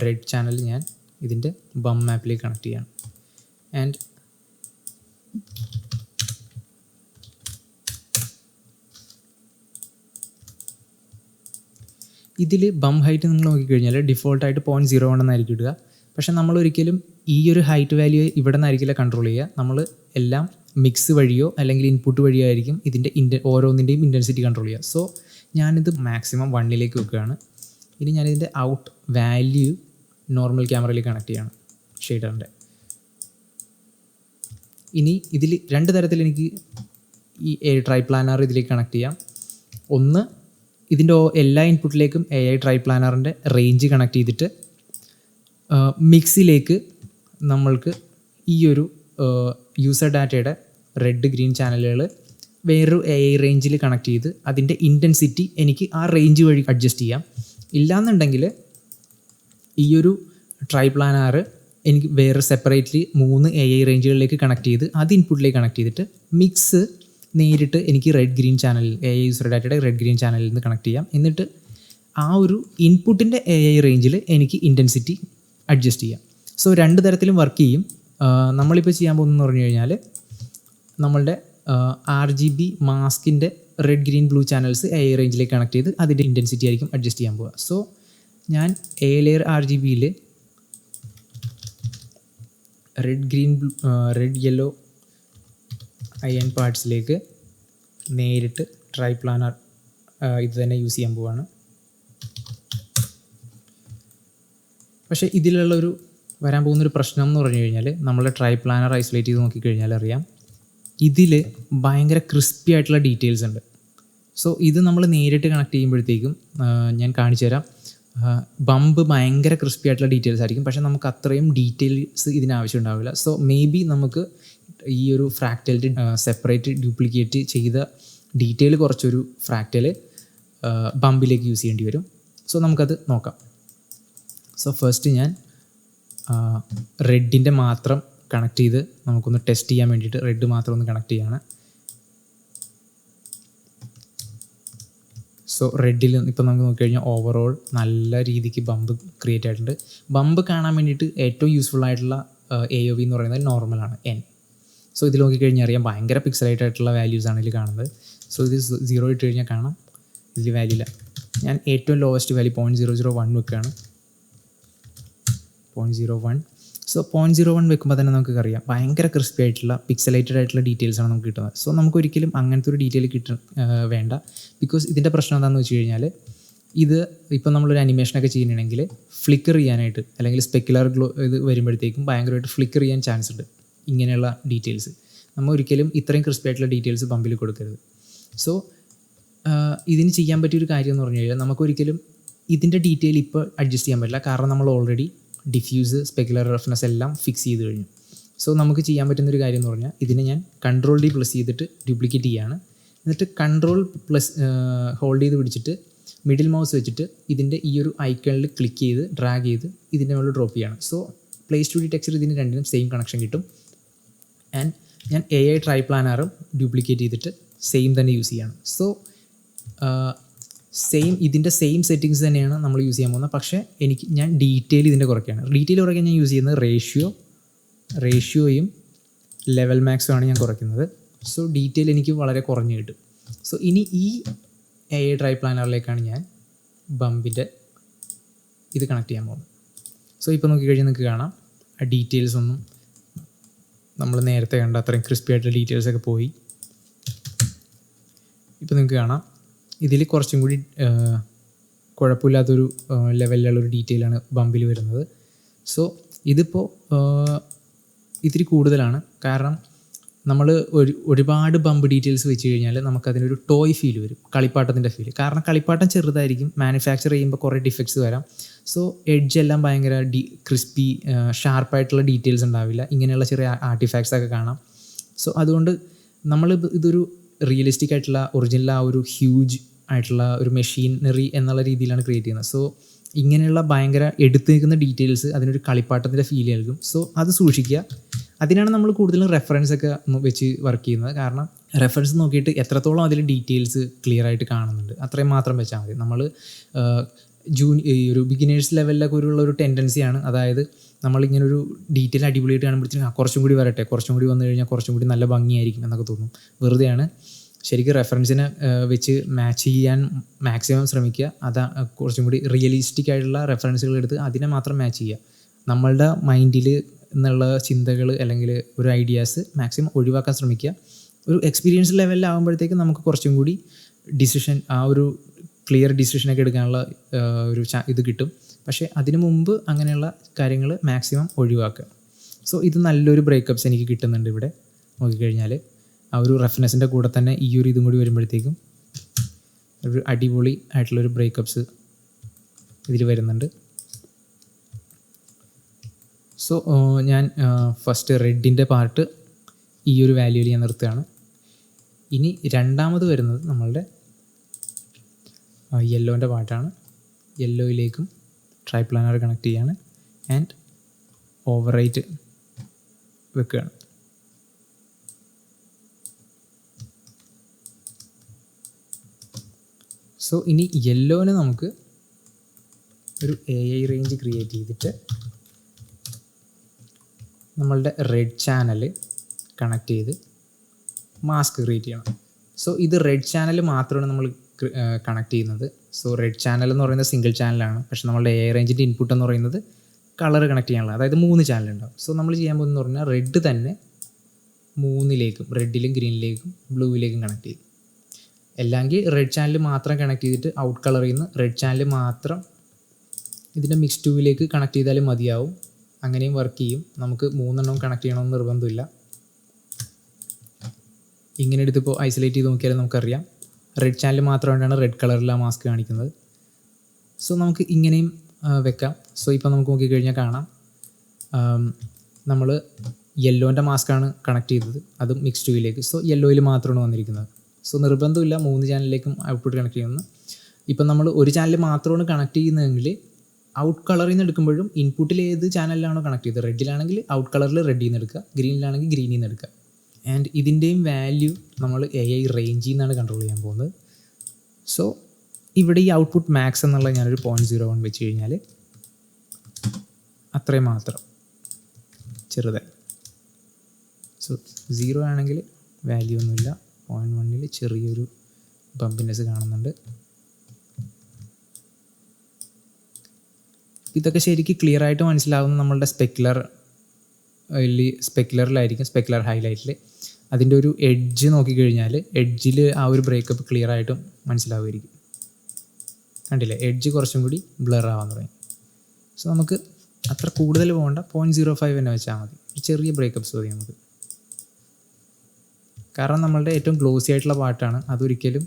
റെഡ് ചാനൽ ഞാൻ ഇതിൻ്റെ ബം മാപ്പിലേക്ക് കണക്ട് ചെയ്യാണ്. ആൻഡ് ഇതിൽ ബം ഹൈറ്റ് നിങ്ങൾ നോക്കിക്കഴിഞ്ഞാൽ ഡിഫോൾട്ടായിട്ട് 0.01 എന്നായിരിക്കും ഇടുക. പക്ഷേ നമ്മളൊരിക്കലും ഈ ഒരു ഹൈറ്റ് വാല്യൂ ഇവിടെ നിന്നായിരിക്കില്ല കൺട്രോൾ ചെയ്യുക. നമ്മൾ എല്ലാം മിക്സ് വഴിയോ അല്ലെങ്കിൽ ഇൻപുട്ട് വഴിയോ ആയിരിക്കും ഇതിൻ്റെ ഓരോന്നിൻ്റെയും ഇൻറ്റൻസിറ്റി കൺട്രോൾ ചെയ്യുക. സോ ഞാനിത് മാക്സിമം 1 വെക്കുകയാണ്. ഇനി ഞാനിതിൻ്റെ ഔട്ട് വാല്യൂ നോർമൽ ക്യാമറയിലേക്ക് കണക്ട് ചെയ്യാണ്, ഷെയ്ഡറിൻ്റെ. ഇനി ഇതിൽ 2 തരത്തിൽ എനിക്ക് ഈ ട്രൈപ്ലാനർ ഇതിലേക്ക് കണക്ട് ചെയ്യാം. ഒന്ന്, ഇതിൻ്റെ എല്ലാ ഇൻപുട്ടിലേക്കും AI ട്രൈപ്ലാനറിൻ്റെ റേഞ്ച് കണക്ട് ചെയ്തിട്ട് മിക്സിലേക്ക് നമ്മൾക്ക് ഈ ഒരു യൂസർ ഡാറ്റയുടെ റെഡ് ഗ്രീൻ ചാനലുകൾ വേറൊരു AI റേഞ്ചിൽ കണക്ട് ചെയ്ത് അതിൻ്റെ ഇൻറ്റൻസിറ്റി എനിക്ക് ആ റേഞ്ച് വഴി അഡ്ജസ്റ്റ് ചെയ്യാം. ഇല്ലയെന്നുണ്ടെങ്കിൽ ഈ ഒരു ട്രൈപ്ലാനർ എനിക്ക് വേറെ സെപ്പറേറ്റ്ലി 3 AI റേഞ്ചുകളിലേക്ക് കണക്ട് ചെയ്ത് അത് ഇൻപുട്ടിലേക്ക് കണക്ട് ചെയ്തിട്ട് മിക്സ് നേരിട്ട് എനിക്ക് റെഡ് ഗ്രീൻ ചാനലിൽ AI യൂസർ ഡാറ്റയുടെ റെഡ് ഗ്രീൻ ചാനലിൽ നിന്ന് കണക്ട് ചെയ്യാം. എന്നിട്ട് ആ ഒരു ഇൻപുട്ടിൻ്റെ AI റേഞ്ചിൽ എനിക്ക് ഇൻറ്റൻസിറ്റി അഡ്ജസ്റ്റ് ചെയ്യാം. സോ 2 തരത്തിലും വർക്ക് ചെയ്യും. നമ്മളിപ്പോൾ ചെയ്യാൻ പോകുന്നതെന്ന് പറഞ്ഞു കഴിഞ്ഞാൽ നമ്മളുടെ RGB മാസ്കിൻ്റെ red green blue channels AI റേഞ്ചിലേക്ക് കണക്ട് ചെയ്ത് അതിൻ്റെ ഇൻറ്റൻസിറ്റി ആയിരിക്കും അഡ്ജസ്റ്റ് ചെയ്യാൻ പോവുക. സോ ഞാൻ ലെയർ RGBയിൽ റെഡ് യെല്ലോ അയൺ പാർട്സിലേക്ക് നേരിട്ട് ട്രൈപ്ലാനർ ഇത് തന്നെ യൂസ് ചെയ്യാൻ പോവാണ്. പക്ഷേ ഇതിലുള്ളൊരു വരാൻ പോകുന്നൊരു പ്രശ്നം എന്ന് പറഞ്ഞു കഴിഞ്ഞാൽ, നമ്മൾ ട്രൈപ്ലാനർ ഐസൊലേറ്റ് ചെയ്ത് നോക്കിക്കഴിഞ്ഞാൽ അറിയാം ഇതിൽ ഭയങ്കര ക്രിസ്പി ആയിട്ടുള്ള ഡീറ്റെയിൽസ് ഉണ്ട്. സോ ഇത് നമ്മൾ നേരിട്ട് കണക്ട് ചെയ്യുമ്പോഴത്തേക്കും ഞാൻ കാണിച്ചു തരാം. ബമ്പ് ഭയങ്കര ക്രിസ്പി ആയിട്ടുള്ള ഡീറ്റെയിൽസ് ആയിരിക്കും, പക്ഷേ നമുക്ക് അത്രയും ഡീറ്റെയിൽസ് ഇതിനാവശ്യം ഉണ്ടാവില്ല. സോ മേ ബി നമുക്ക് ഈ ഒരു ഫ്രാക്റ്റലിൻ്റെ സെപ്പറേറ്റ് ഡ്യൂപ്ലിക്കേറ്റ് ചെയ്ത ഡീറ്റെയിൽ കുറച്ചൊരു ഫ്രാക്റ്റൽ ബമ്പിലേക്ക് യൂസ് ചെയ്യേണ്ടി വരും. സോ നമുക്കത് നോക്കാം. സോ ഫസ്റ്റ് ഞാൻ റെഡിൻ്റെ മാത്രം കണക്ട് ചെയ്ത് നമുക്കൊന്ന് ടെസ്റ്റ് ചെയ്യാൻ വേണ്ടിയിട്ട് റെഡ് മാത്രം ഒന്ന് കണക്ട് ചെയ്യാണ്. സോ റെഡിൽ ഇപ്പോൾ നമുക്ക് നോക്കിക്കഴിഞ്ഞാൽ ഓവറോൾ നല്ല രീതിക്ക് ബമ്പ് ക്രിയേറ്റ് ആയിട്ടുണ്ട്. ബമ്പ് കാണാൻ വേണ്ടിയിട്ട് ഏറ്റവും യൂസ്ഫുൾ ആയിട്ടുള്ള AOV എന്ന് പറയുന്നത് നോർമലാണ്, N. സോ ഇതിൽ നോക്കിക്കഴിഞ്ഞാൽ അറിയാം ഭയങ്കര പിക്സലൈറ്റ് ആയിട്ടുള്ള വാല്യൂസാണ് ഇതിൽ കാണുന്നത്. സോ ഇത് 0 ഇട്ട് കഴിഞ്ഞാൽ കാണാം ഇതിൽ വാല്യൂ ഇല്ല. ഞാൻ ഏറ്റവും ലോവസ്റ്റ് വാല്യൂ 0.001 വെക്കുകയാണ്. 0.01. സോ 0.01 വെക്കുമ്പോൾ തന്നെ നമുക്ക് അറിയാം ഭയങ്കര ക്രിസ്പി ആയിട്ടുള്ള പിക്സലേറ്റഡ് ആയിട്ടുള്ള ഡീറ്റെയിൽസാണ് നമുക്ക് കിട്ടുന്നത്. സോ നമുക്കൊരിക്കലും അങ്ങനത്തെ ഒരു ഡീറ്റെയിൽ വേണ്ട. ബിക്കോസ് ഇതിൻ്റെ പ്രശ്നം എന്താണെന്ന് വെച്ച് കഴിഞ്ഞാൽ ഇത് ഇപ്പോൾ നമ്മളൊരു അനിമേഷനൊക്കെ ചെയ്യുകയാണെങ്കിൽ ഫ്ലിക്കർ ചെയ്യാനായിട്ട് അല്ലെങ്കിൽ സ്പെക്കുലർ ഗ്ലോ ഇത് വരുമ്പോഴത്തേക്കും ഭയങ്കരമായിട്ട് ഫ്ലിക്കർ ചെയ്യാൻ ചാൻസ് ഉണ്ട് ഇങ്ങനെയുള്ള ഡീറ്റെയിൽസ്. നമ്മൾ ഒരിക്കലും ഇത്രയും ക്രിസ്പി ആയിട്ടുള്ള ഡീറ്റെയിൽസ് ബമ്പിൽ കൊടുക്കരുത്. സോ ഇതിന് ചെയ്യാൻ പറ്റിയൊരു കാര്യം എന്ന് പറഞ്ഞു കഴിഞ്ഞാൽ നമുക്കൊരിക്കലും ഇതിൻ്റെ ഡീറ്റെയിൽ ഇപ്പോൾ അഡ്ജസ്റ്റ് ചെയ്യാൻ പറ്റില്ല, കാരണം നമ്മൾ ഓൾറെഡി ഡിഫ്യൂസ് സ്പെക്കുലർ റഫ്നെസ് എല്ലാം ഫിക്സ് ചെയ്ത് കഴിഞ്ഞു. സോ നമുക്ക് ചെയ്യാൻ പറ്റുന്നൊരു കാര്യം എന്ന് പറഞ്ഞാൽ ഇതിനെ ഞാൻ Ctrl+D പ്ലസ് ചെയ്തിട്ട് ഡ്യൂപ്ലിക്കേറ്റ് ചെയ്യാണ്. എന്നിട്ട് Ctrl+ ഹോൾഡ് ചെയ്ത് പിടിച്ചിട്ട് മിഡിൽ മൗസ് വെച്ചിട്ട് ഇതിൻ്റെ ഈ ഒരു ഐക്കണിൽ ക്ലിക്ക് ചെയ്ത് ഡ്രാഗ് ചെയ്ത് ഇതിൻ്റെ മുകളിൽ ഡ്രോപ്പ് ചെയ്യാണ്. സോ പ്ലേ സ്റ്റുഡിയോ ടെക്സ്ചർ ഇതിന് രണ്ടിനും സെയിം കണക്ഷൻ കിട്ടും. ആൻഡ് ഞാൻ AI ട്രൈപ്ലാനറും ഡ്യൂപ്ലിക്കേറ്റ് ചെയ്തിട്ട് സെയിം തന്നെ യൂസ് ചെയ്യാണ്. സോ ഇതിൻ്റെ സെയിം സെറ്റിങ്സ് തന്നെയാണ് നമ്മൾ യൂസ് ചെയ്യാൻ പോകുന്നത്. പക്ഷേ ഞാൻ ഡീറ്റെയിൽ ഇതിൻ്റെ കുറയ്ക്കുകയാണ്. ഡീറ്റെയിൽ കുറയ്ക്കാൻ ഞാൻ യൂസ് ചെയ്യുന്നത് റേഷ്യോയും ലെവൽ മാക്സുമാണ് ഞാൻ കുറയ്ക്കുന്നത്. സോ ഡീറ്റെയിൽ എനിക്ക് വളരെ കുറഞ്ഞ് കിട്ടും. സോ ഇനി ഈ AI ട്രൈപ്ലാനറിലേക്കാണ് ഞാൻ ബമ്പിൻ്റെ ഇത് കണക്ട് ചെയ്യാൻ പോകുന്നത്. സോ ഇപ്പോൾ നോക്കിക്കഴിഞ്ഞാൽ നിങ്ങൾക്ക് കാണാം ആ ഡീറ്റെയിൽസ് ഒന്നും നമ്മൾ നേരത്തെ കണ്ട അത്രയും ക്രിസ്പി ആയിട്ടുള്ള ഡീറ്റെയിൽസൊക്കെ പോയി. ഇപ്പോൾ നിങ്ങൾക്ക് കാണാം ഇതിൽ കുറച്ചും കൂടി കുഴപ്പമില്ലാത്തൊരു ലെവലിലുള്ളൊരു ഡീറ്റെയിലാണ് ബമ്പിൽ വരുന്നത്. സോ ഇതിപ്പോൾ ഇത്തിരി കൂടുതലാണ്, കാരണം നമ്മൾ ഒരുപാട് ബമ്പ് ഡീറ്റെയിൽസ് വെച്ച് കഴിഞ്ഞാൽ നമുക്കതിനൊരു ടോയ് ഫീൽ വരും, കളിപ്പാട്ടത്തിൻ്റെ ഫീൽ. കാരണം കളിപ്പാട്ടം ചെറുതായിരിക്കും, മാനുഫാക്ചർ ചെയ്യുമ്പോൾ കുറേ ഡിഫക്ട്സ് വരാം. സോ എഡ്ജ് എല്ലാം ഭയങ്കര ക്രിസ്പി ഷാർപ്പായിട്ടുള്ള ഡീറ്റെയിൽസ് ഉണ്ടാവില്ല, ഇങ്ങനെയുള്ള ചെറിയ ആർട്ടിഫാക്ട്സ് ഒക്കെ കാണാം. സോ അതുകൊണ്ട് നമ്മൾ ഇതൊരു റിയലിസ്റ്റിക് ആയിട്ടുള്ള ഒറിജിനൽ ആ ഒരു ഹ്യൂജ് ആയിട്ടുള്ള ഒരു മെഷീനറി എന്നുള്ള രീതിയിലാണ് ക്രിയേറ്റ് ചെയ്യുന്നത്. സോ ഇങ്ങനെയുള്ള ഭയങ്കര എടുത്തു നിൽക്കുന്ന ഡീറ്റെയിൽസ് അതിനൊരു കളിപ്പാട്ടത്തിൻ്റെ ഫീൽ നൽകും. സോ അത് സൂക്ഷിക്കുക. അതിനാണ് നമ്മൾ കൂടുതലും റെഫറൻസ് ഒക്കെ വെച്ച് വർക്ക് ചെയ്യുന്നത്. കാരണം റെഫറൻസ് നോക്കിയിട്ട് എത്രത്തോളം അതിൽ ഡീറ്റെയിൽസ് ക്ലിയർ ആയിട്ട് കാണുന്നുണ്ട് അത്രയും മാത്രം വെച്ചാൽ മതി. നമ്മൾ ഈ ഒരു ബിഗിനേഴ്സ് ലെവലിലൊക്കെ ഒരു ടെൻഡൻസിയാണ്, അതായത് നമ്മളിങ്ങനൊരു ഡീറ്റെയിൽ അടിപൊളിയായിട്ട് കാണുമ്പോഴത്തേക്കും കുറച്ചും കൂടി വരട്ടെ, കുറച്ചും കൂടി വന്നു കഴിഞ്ഞാൽ കുറച്ചും കൂടി നല്ല ഭംഗിയായിരിക്കും എന്നൊക്കെ തോന്നും. വെറുതെയാണ്. ശരിക്കും റെഫറൻസിനെ വെച്ച് മാച്ച് ചെയ്യാൻ മാക്സിമം ശ്രമിക്കുക. കുറച്ചും കൂടി റിയലിസ്റ്റിക് ആയിട്ടുള്ള റെഫറൻസുകൾ എടുത്ത് അതിനെ മാത്രം മാച്ച് ചെയ്യുക. നമ്മളുടെ മൈൻഡിൽ എന്നുള്ള ചിന്തകൾ അല്ലെങ്കിൽ ഒരു ഐഡിയാസ് മാക്സിമം ഒഴിവാക്കാൻ ശ്രമിക്കുക. ഒരു എക്സ്പീരിയൻസ് ലെവലിലാകുമ്പോഴത്തേക്കും നമുക്ക് കുറച്ചും കൂടി ആ ഒരു ക്ലിയർ ഡിസിഷനൊക്കെ എടുക്കാനുള്ള ഒരു ഇത് കിട്ടും. പക്ഷേ അതിനു മുമ്പ് അങ്ങനെയുള്ള കാര്യങ്ങൾ മാക്സിമം ഒഴിവാക്കുക. സോ ഇത് നല്ലൊരു ബ്രേക്കപ്സ് എനിക്ക് കിട്ടുന്നുണ്ട് ഇവിടെ നോക്കിക്കഴിഞ്ഞാൽ. ആ ഒരു റഫ്നെസ്സിൻ്റെ കൂടെ തന്നെ ഈ ഒരു ഇതും കൂടി വരുമ്പോഴത്തേക്കും ഒരു അടിപൊളി ആയിട്ടുള്ളൊരു ബ്രേക്കപ്സ് ഇതിൽ വരുന്നുണ്ട്. സോ ഞാൻ ഫസ്റ്റ് റെഡിൻ്റെ പാർട്ട് ഈ ഒരു വാല്യൂവിൽ ഞാൻ നിർത്തുകയാണ്. ഇനി രണ്ടാമത് വരുന്നത് നമ്മളുടെ യെല്ലോൻ്റെ പാർട്ടാണ്. യെല്ലോയിലേക്കും ട്രൈപ്ലാനർ കണക്ട് ചെയ്യാണ് ആൻഡ് ഓവർറൈറ്റ് വെക്കുകയാണ്. സോ ഇനി യെല്ലോന് നമുക്ക് ഒരു AI റേഞ്ച് ക്രിയേറ്റ് ചെയ്തിട്ട് നമ്മളുടെ റെഡ് ചാനൽ കണക്ട് ചെയ്ത് മാസ്ക് ക്രിയേറ്റ് ചെയ്യണം. സോ ഇത് റെഡ് ചാനൽ മാത്രമാണ് നമ്മൾ കണക്ട് ചെയ്യുന്നത്. സോ റെഡ് ചാനൽ എന്ന് പറയുന്നത് സിംഗിൾ ചാനലാണ്, പക്ഷേ നമ്മളുടെ AI റേഞ്ചിൻ്റെ ഇൻപുട്ട് എന്ന് പറയുന്നത് കളർ കണക്ട് ചെയ്യാനുള്ള, അതായത് 3 ചാനലുണ്ടാവും. സോ നമ്മൾ ചെയ്യാൻ പോകുന്നതെന്ന് പറഞ്ഞാൽ റെഡ് തന്നെ 3ലേക്കും, റെഡിലും ഗ്രീനിലേക്കും ബ്ലൂവിലേക്കും കണക്ട് ചെയ്യും. അല്ലെങ്കിൽ റെഡ് ചാനൽ മാത്രം കണക്ട് ചെയ്തിട്ട് ഔട്ട് കളറിൽ നിന്ന് റെഡ് ചാനൽ മാത്രം ഇതിൻ്റെ മിക്സ് 2ലേക്ക് കണക്ട് ചെയ്താലും മതിയാവും. അങ്ങനെയും വർക്ക് ചെയ്യും. നമുക്ക് 3 കണക്ട് ചെയ്യണമെന്ന് നിർബന്ധമില്ല. ഇങ്ങനെ എടുത്തിപ്പോൾ ഐസൊലേറ്റ് ചെയ്ത് നോക്കിയാലും നമുക്കറിയാം റെഡ് ചാനൽ മാത്രമായിട്ടാണ് റെഡ് കളറിൽ ആ മാസ്ക് കാണിക്കുന്നത്. സോ നമുക്ക് ഇങ്ങനെയും വെക്കാം. സോ ഇപ്പോൾ നമുക്ക് നോക്കിക്കഴിഞ്ഞാൽ കാണാം നമ്മൾ യെല്ലോൻ്റെ മാസ്കാണ് കണക്ട് ചെയ്തത്, അതും മിക്സ് ടൂയിലേക്ക്. സോ യെല്ലോയിൽ മാത്രമാണ് വന്നിരിക്കുന്നത്. സോ നിർബന്ധമില്ല 3 ചാനലിലേക്കും ഔട്ട്പുട്ട് കണക്ട് ചെയ്യുന്നത്. ഇപ്പം നമ്മൾ ഒരു ചാനൽ മാത്രമാണ് കണക്ട് ചെയ്യുന്നതെങ്കിൽ ഔട്ട് കളറിൽ നിന്ന് എടുക്കുമ്പോഴും ഇൻപുട്ടിൽ ഏത് ചാനലിലാണോ കണക്ട് ചെയ്തത്, റെഡിലാണെങ്കിൽ ഔട്ട് കളറിൽ റെഡിൽ നിന്ന് എടുക്കുക, ഗ്രീനിലാണെങ്കിൽ ഗ്രീനിൽ നിന്ന് എടുക്കുക. ആൻഡ് ഇതിൻ്റെയും വാല്യൂ നമ്മൾ AI റേഞ്ചിൽ നിന്നാണ് കൺട്രോൾ ചെയ്യാൻ പോകുന്നത്. സോ ഇവിടെ ഈ ഔട്ട്പുട്ട് മാക്സ് എന്നുള്ള ഞാനൊരു 0.01 വെച്ച് കഴിഞ്ഞാൽ അത്രയും മാത്രം ചെറുതായി. സോ 0 ആണെങ്കിൽ വാല്യൂ ഒന്നുമില്ല, 0.1 ചെറിയൊരു ബമ്പിനെസ് കാണുന്നുണ്ട്. ഇതൊക്കെ ശരിക്കും ക്ലിയർ ആയിട്ട് മനസ്സിലാവുന്ന നമ്മളുടെ സ്പെക്കുലറിലായിരിക്കും, സ്പെക്കുലർ ഹൈലൈറ്റിൽ. അതിൻ്റെ ഒരു എഡ്ജ് നോക്കിക്കഴിഞ്ഞാൽ എഡ്ജിൽ ആ ഒരു ബ്രേക്കപ്പ് ക്ലിയർ ആയിട്ടും മനസ്സിലാവുമായിരിക്കും. കണ്ടില്ലേ, എഡ്ജ് കുറച്ചും കൂടി ബ്ലർ ആവാൻ തുടങ്ങി. സോ നമുക്ക് അത്ര കൂടുതൽ പോകേണ്ട, 0.05 തന്നെ വെച്ചാൽ മതി. ഒരു ചെറിയ ബ്രേക്കപ്പ്സ് മതി നമുക്ക്. കാരണം നമ്മളുടെ ഏറ്റവും ഗ്ലോസി ആയിട്ടുള്ള പാർട്ടാണ്, അതൊരിക്കലും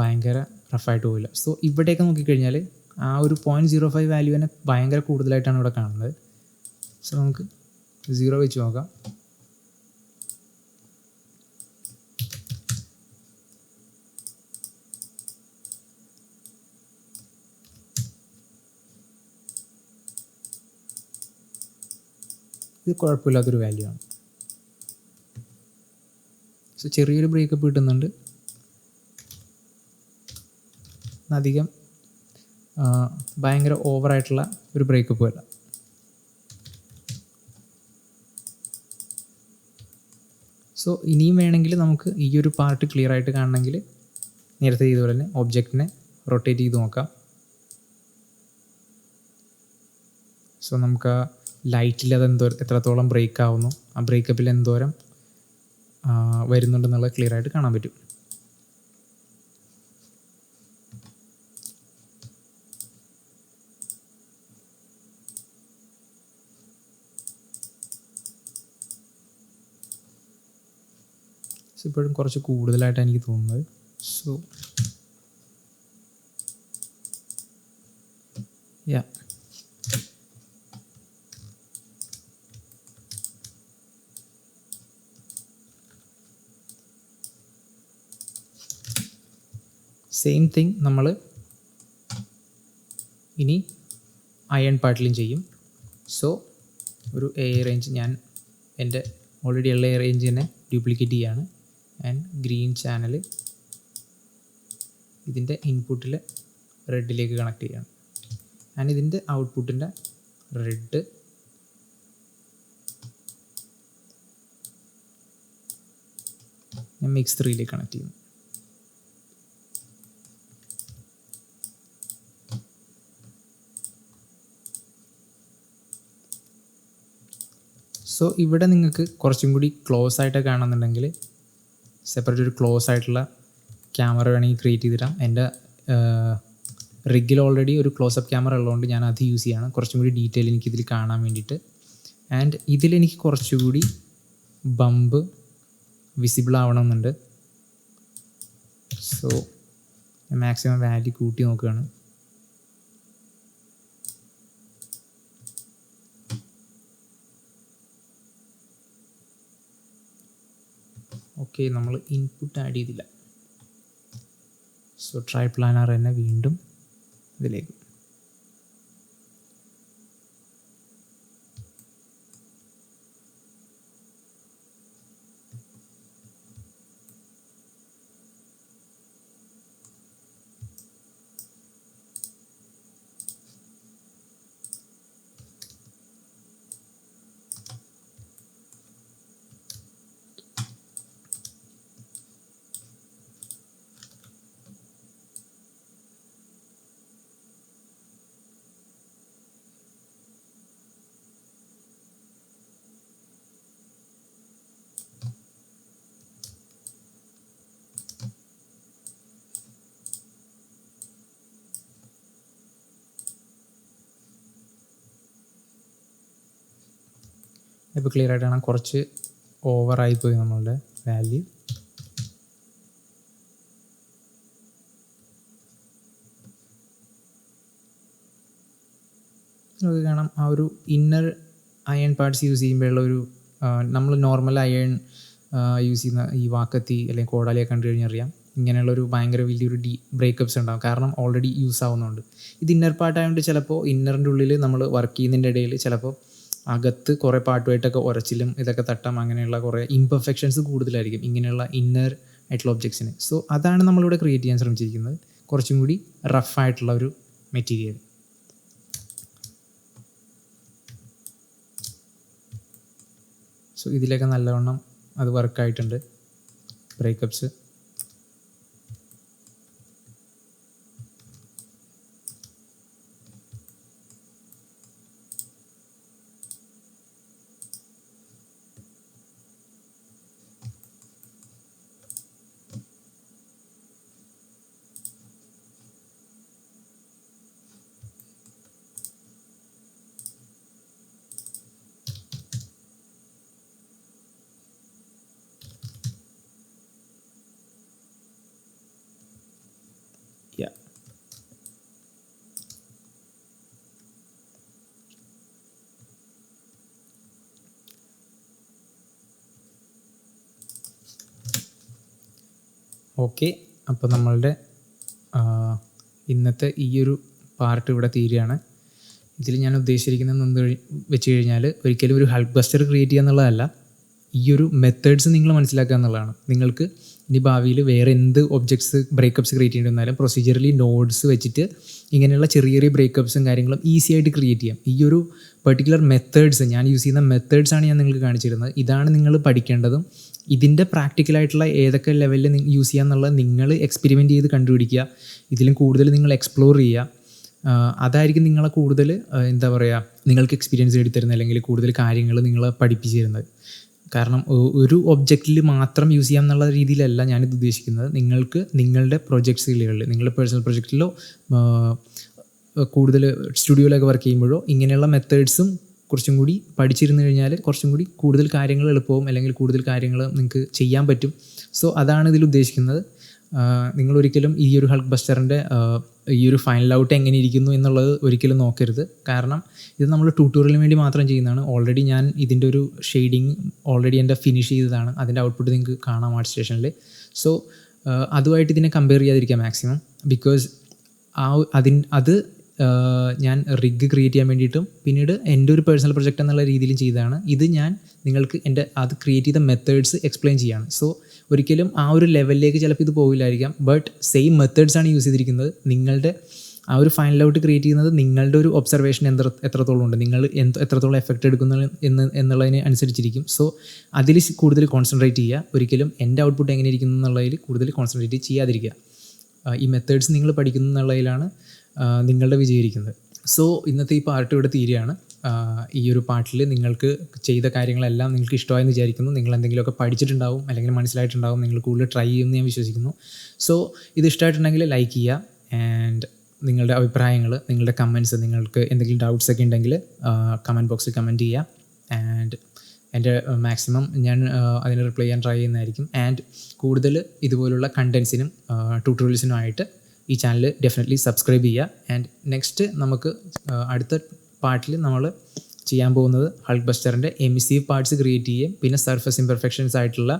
ഭയങ്കര റഫായിട്ട് പോവില്ല. സോ ഇവിടെയൊക്കെ നോക്കിക്കഴിഞ്ഞാൽ ആ ഒരു 0.05 വാല്യൂ തന്നെ ഭയങ്കര കൂടുതലായിട്ടാണ് ഇവിടെ കാണുന്നത്. സോ നമുക്ക് 0 വെച്ച് നോക്കാം. ഇത് കുഴപ്പമില്ലാത്തൊരു വാല്യൂ ആണ്. സോ ചെറിയൊരു ബ്രേക്കപ്പ് കിട്ടുന്നുണ്ട്, അധികം ഭയങ്കര ഓവറായിട്ടുള്ള ഒരു ബ്രേക്കപ്പ് അല്ല. സോ ഇനിയും വേണമെങ്കിൽ നമുക്ക് ഈ ഒരു പാർട്ട് ക്ലിയർ ആയിട്ട് കാണണമെങ്കിൽ നേരത്തെ ചെയ്തപോലെ തന്നെ ഒബ്ജക്റ്റിനെ റൊട്ടേറ്റ് ചെയ്ത് നോക്കാം. സോ നമുക്ക് ആ ലൈറ്റിൽ അത് എത്രത്തോളം ബ്രേക്ക് ആവുന്നു, ആ ബ്രേക്കപ്പിൽ എന്തോരം വരുന്നുണ്ടെന്നുള്ളത് ക്ലിയർ ആയിട്ട് കാണാൻ പറ്റും. ഇപ്പോഴും കുറച്ച് കൂടുതലായിട്ടാണ് എനിക്ക് തോന്നുന്നത്. സോ യാ സെയിം തിങ് നമ്മൾ ഇനി അയൺ പാർട്ടിലും ചെയ്യും. സോ ഒരു AI റേഞ്ച് ഞാൻ എൻ്റെ ഓൾറെഡി ഉള്ള AI റേഞ്ച് തന്നെ ഡ്യൂപ്ലിക്കേറ്റ് ചെയ്യാണ്. ആൻഡ് ഗ്രീൻ ചാനൽ ഇതിൻ്റെ ഇൻപുട്ടിൽ റെഡിലേക്ക് കണക്ട് ചെയ്യണം. ആൻഡ് ഇതിൻ്റെ ഔട്ട്പുട്ടിൻ്റെ റെഡ് ഞാൻ മിക്സ് 3ലേക്ക് കണക്ട് ചെയ്യുന്നു. സോ ഇവിടെ നിങ്ങൾക്ക് കുറച്ചും കൂടി ക്ലോസ് ആയിട്ട് കാണുന്നുണ്ടെങ്കിൽ സെപ്പറേറ്റ് ഒരു ക്ലോസ് ആയിട്ടുള്ള ക്യാമറ വേണമെങ്കിൽ ക്രിയേറ്റ് ചെയ്ത് തരാം. എൻ്റെ റിഗിൽ ഓൾറെഡി ഒരു ക്ലോസപ്പ് ക്യാമറ ഉള്ളതുകൊണ്ട് ഞാൻ അത് യൂസ് ചെയ്യാണ്, കുറച്ചും കൂടി ഡീറ്റെയിൽ എനിക്കിതിൽ കാണാൻ വേണ്ടിയിട്ട്. ആൻഡ് ഇതിലെനിക്ക് കുറച്ചുകൂടി ബമ്പ് വിസിബിൾ ആവണമെന്നുണ്ട്. സോ മാക്സിമം വാല്യൂ കൂട്ടി നോക്കുകയാണ്. ഓക്കെ, നമ്മൾ ഇൻപുട്ട് ആഡ് ചെയ്തില്ല. സോ ട്രൈ പ്ലാനർ തന്നെ വീണ്ടും ഇതിലേക്ക്. ഇപ്പോൾ ക്ലിയർ ആയിട്ട് കാണാം, കുറച്ച് ഓവറായിപ്പോയി നമ്മളുടെ വാല്യൂ. നമുക്ക് കാണാം ആ ഒരു ഇന്നർ അയൺ പാർട്സ് യൂസ് ചെയ്യുമ്പോഴുള്ള ഒരു നമ്മൾ നോർമൽ അയൺ യൂസ് ചെയ്യുന്ന ഈ വാക്കത്തി അല്ലെങ്കിൽ കോടാലിയൊക്കെ കണ്ടു കഴിഞ്ഞാൽ അറിയാം ഇങ്ങനെയുള്ളൊരു ഭയങ്കര വലിയൊരു ബ്രേക്കപ്സ് ഉണ്ടാകും, കാരണം ഓൾറെഡി യൂസ് ആവുന്നുണ്ട്. ഇത് ഇന്നർ പാർട്ടായതുകൊണ്ട് ചിലപ്പോൾ ഇന്നറിൻ്റെ ഉള്ളിൽ നമ്മൾ വർക്ക് ചെയ്യുന്നതിൻ്റെ ഇടയിൽ ചിലപ്പോൾ അകത്ത് കുറേ പാർട്ടുമായിട്ടൊക്കെ ഉരച്ചിലും ഇതൊക്കെ തട്ടാം, അങ്ങനെയുള്ള കുറേ ഇംപെർഫെക്ഷൻസ് കൂടുതലായിരിക്കും ഇങ്ങനെയുള്ള ഇന്നർ ആയിട്ടുള്ള ഒബ്ജക്ട്സിന്. സോ അതാണ് നമ്മളിവിടെ ക്രിയേറ്റ് ചെയ്യാൻ ശ്രമിച്ചിരിക്കുന്നത്, കുറച്ചും കൂടി റഫായിട്ടുള്ള ഒരു മെറ്റീരിയൽ. സോ ഇതിലൊക്കെ നല്ലവണ്ണം അത് വർക്കായിട്ടുണ്ട് ബ്രേക്കപ്സ്. Yeah. ഓക്കെ, അപ്പോൾ നമ്മളുടെ ഇന്നത്തെ ഈ ഒരു പാർട്ട് ഇവിടെ തീരുകയാണ്. ഇതിൽ ഞാൻ ഉദ്ദേശിച്ചിരിക്കുന്നത് എന്ത് വെച്ച് കഴിഞ്ഞാൽ ഒരിക്കലും ഒരു ഹൾക്ക് ബസ്റ്റർ ക്രിയേറ്റ് ചെയ്യുക എന്നുള്ളതല്ല, ഈ ഒരു മെത്തേഡ്സ് നിങ്ങൾ മനസ്സിലാക്കുക എന്നുള്ളതാണ്. നിങ്ങൾക്ക് ഇനി ഭാവിയിൽ വേറെ എന്ത് ഒബ്ജക്ട്സ് ബ്രേക്കപ്സ് ക്രിയേറ്റ് ചെയ്യേണ്ടി വന്നാലും പ്രൊസീജിയറലി നോഡ്സ് വെച്ചിട്ട് ഇങ്ങനെയുള്ള ചെറിയ ചെറിയ ബ്രേക്കപ്സും കാര്യങ്ങളും ഈസി ആയിട്ട് ക്രിയേറ്റ് ചെയ്യാം. ഈ ഒരു പെർട്ടിക്കുലർ മെത്തേഡ്സ് ഞാൻ യൂസ് ചെയ്യുന്ന മെത്തേഡ്സാണ് ഞാൻ നിങ്ങൾക്ക് കാണിച്ചിരുന്നത്. ഇതാണ് നിങ്ങൾ പഠിക്കേണ്ടതും. ഇതിൻ്റെ പ്രാക്ടിക്കലായിട്ടുള്ള ഏതൊക്കെ ലെവലിൽ യൂസ് ചെയ്യുക എന്നുള്ളത് നിങ്ങൾ എക്സ്പെരിമെൻറ്റ് ചെയ്ത് കണ്ടുപിടിക്കുക. ഇതിലും കൂടുതൽ നിങ്ങൾ എക്സ്പ്ലോർ ചെയ്യുക. അതായിരിക്കും നിങ്ങളെ കൂടുതൽ എന്താ പറയുക, നിങ്ങൾക്ക് എക്സ്പീരിയൻസ് എടുത്തിരുന്നത് അല്ലെങ്കിൽ കൂടുതൽ കാര്യങ്ങൾ നിങ്ങളെ പഠിപ്പിച്ചു തരുന്നത്. കാരണം ഒരു ഒബ്ജക്റ്റിൽ മാത്രം യൂസ് ചെയ്യാം എന്നുള്ള രീതിയിലല്ല ഞാനിത് ഉദ്ദേശിക്കുന്നത്. നിങ്ങൾക്ക് നിങ്ങളുടെ പ്രൊജക്ട്സുകളിൽ, നിങ്ങളുടെ പേഴ്സണൽ പ്രൊജക്റ്റിലോ കൂടുതൽ സ്റ്റുഡിയോയിലൊക്കെ വർക്ക് ചെയ്യുമ്പോഴോ ഇങ്ങനെയുള്ള മെത്തേഡ്സും കുറച്ചും കൂടി പഠിച്ചിരുന്നു കഴിഞ്ഞാൽ കുറച്ചും കൂടി കൂടുതൽ കാര്യങ്ങൾ എളുപ്പവും അല്ലെങ്കിൽ കൂടുതൽ കാര്യങ്ങൾ നിങ്ങൾക്ക് ചെയ്യാൻ പറ്റും. സോ അതാണ് ഇതിൽ ഉദ്ദേശിക്കുന്നത്. നിങ്ങളൊരിക്കലും ഈ ഒരു ഹൾക്ക് ബസ്റ്ററിൻ്റെ ഈ ഒരു ഫൈനൽ ഔട്ട് എങ്ങനെ ഇരിക്കുന്നു എന്നുള്ളത് ഒരിക്കലും നോക്കരുത്. കാരണം ഇത് നമ്മൾ ട്യൂട്ടോറിയലിന് വേണ്ടി മാത്രം ചെയ്യുന്നതാണ്. ഓൾറെഡി ഞാൻ ഇതിൻ്റെ ഒരു ഷെയ്ഡിങ് ഓൾറെഡി എൻ്റെ ഫിനിഷ് ചെയ്തതാണ്. അതിൻ്റെ ഔട്ട്പുട്ട് നിങ്ങൾക്ക് കാണാം ആർട്ട് സ്റ്റേഷനിൽ. സോ അതുമായിട്ട് ഇതിനെ കമ്പയർ ചെയ്യാതിരിക്കുക മാക്സിമം. ബിക്കോസ് അത് ഞാൻ റിഗ് ക്രിയേറ്റ് ചെയ്യാൻ വേണ്ടിയിട്ടും പിന്നീട് എൻ്റെ ഒരു പേഴ്സണൽ പ്രൊജക്റ്റ് എന്നുള്ള രീതിയിലും ചെയ്തതാണ്. ഇത് ഞാൻ നിങ്ങൾക്ക് അത് ക്രിയേറ്റ് ചെയ്ത മെത്തേഡ്സ് എക്സ്പ്ലെയിൻ ചെയ്യുകയാണ്. സോ ഒരിക്കലും ആ ഒരു ലെവലിലേക്ക് ചിലപ്പോൾ ഇത് പോകില്ലായിരിക്കാം, ബട്ട് സെയിം മെത്തേഡ്സാണ് യൂസ് ചെയ്തിരിക്കുന്നത്. നിങ്ങളുടെ ആ ഒരു ഫൈനൽ ഔട്ട് ക്രിയേറ്റ് ചെയ്യുന്നത് നിങ്ങളുടെ ഒരു ഒബ്സർവേഷൻ എത്രത്തോളം ഉണ്ട്, നിങ്ങൾ എത്രത്തോളം എഫക്റ്റ് എടുക്കുന്നു എന്നുള്ളതിനെ അനുസരിച്ചിരിക്കും. സോ അതിൽ കൂടുതൽ കോൺസെൻട്രേറ്റ് ചെയ്യുക. ഒരിക്കലും എൻ്റെ ഔട്ട്പുട്ട് എങ്ങനെ ഇരിക്കുന്നു എന്നുള്ളതിൽ കൂടുതൽ കോൺസെൻട്രേറ്റ് ചെയ്യാതിരിക്കുക. ഈ മെത്തേഡ്സ് നിങ്ങൾ പഠിക്കുന്നു എന്നുള്ളതിലാണ് നിങ്ങളുടെ വിജയിക്കുന്നത്. സോ ഇന്നത്തെ ഈ പാർട്ട് ഇവിടെ തീരുകയാണ്. ഈ ഒരു പാർട്ടിൽ നിങ്ങൾക്ക് ചെയ്ത കാര്യങ്ങളെല്ലാം നിങ്ങൾക്ക് ഇഷ്ടമായെന്ന് വിചാരിക്കുന്നു. നിങ്ങൾ എന്തെങ്കിലുമൊക്കെ പഠിച്ചിട്ടുണ്ടാവും അല്ലെങ്കിൽ മനസ്സിലായിട്ടുണ്ടാവും. നിങ്ങൾ കൂടുതൽ ട്രൈ ചെയ്യുമെന്ന് ഞാൻ വിശ്വസിക്കുന്നു. സോ ഇത് ഇഷ്ടമായിട്ടുണ്ടെങ്കിൽ ലൈക്ക് ചെയ്യുക. ആൻഡ് നിങ്ങളുടെ അഭിപ്രായങ്ങൾ, നിങ്ങളുടെ കമൻറ്റ്സ്, നിങ്ങൾക്ക് എന്തെങ്കിലും ഡൗട്ട്സ് ഒക്കെ ഉണ്ടെങ്കിൽ കമൻറ്റ് ബോക്സിൽ കമൻറ്റ് ചെയ്യുക. ആൻഡ് എൻ്റെ മാക്സിമം ഞാൻ അതിന് റിപ്ലൈ ചെയ്യാൻ ട്രൈ ചെയ്യുന്നതായിരിക്കും. ആൻഡ് കൂടുതൽ ഇതുപോലുള്ള കണ്ടൻസിനും ട്യൂട്ടോറിയൽസിനുമായിട്ട് ഈ ചാനൽ ഡെഫിനറ്റ്ലി സബ്സ്ക്രൈബ് ചെയ്യുക. ആൻഡ് നെക്സ്റ്റ് നമുക്ക് അടുത്ത പാർട്ടിൽ നമ്മൾ ചെയ്യാൻ പോകുന്നത് ഹൾക്ക് ബസ്റ്ററിൻ്റെ എമിസീവ് പാർട്സ് ക്രിയേറ്റ് ചെയ്യും, പിന്നെ സർഫസ് ഇംപെർഫെക്ഷൻസ് ആയിട്ടുള്ള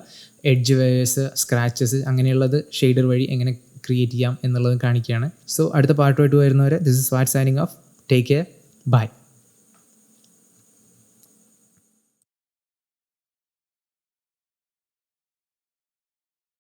എഡ്ജ് വെയേഴ്സ്, സ്ക്രാച്ചസ് അങ്ങനെയുള്ളത് ഷെയ്ഡർ വഴി എങ്ങനെ ക്രിയേറ്റ് ചെയ്യാം എന്നുള്ളത് കാണിക്കുകയാണ്. സോ അടുത്ത പാർട്ടുമായിട്ട് വരുന്നവരെ this is Swat signing off. Take care, by.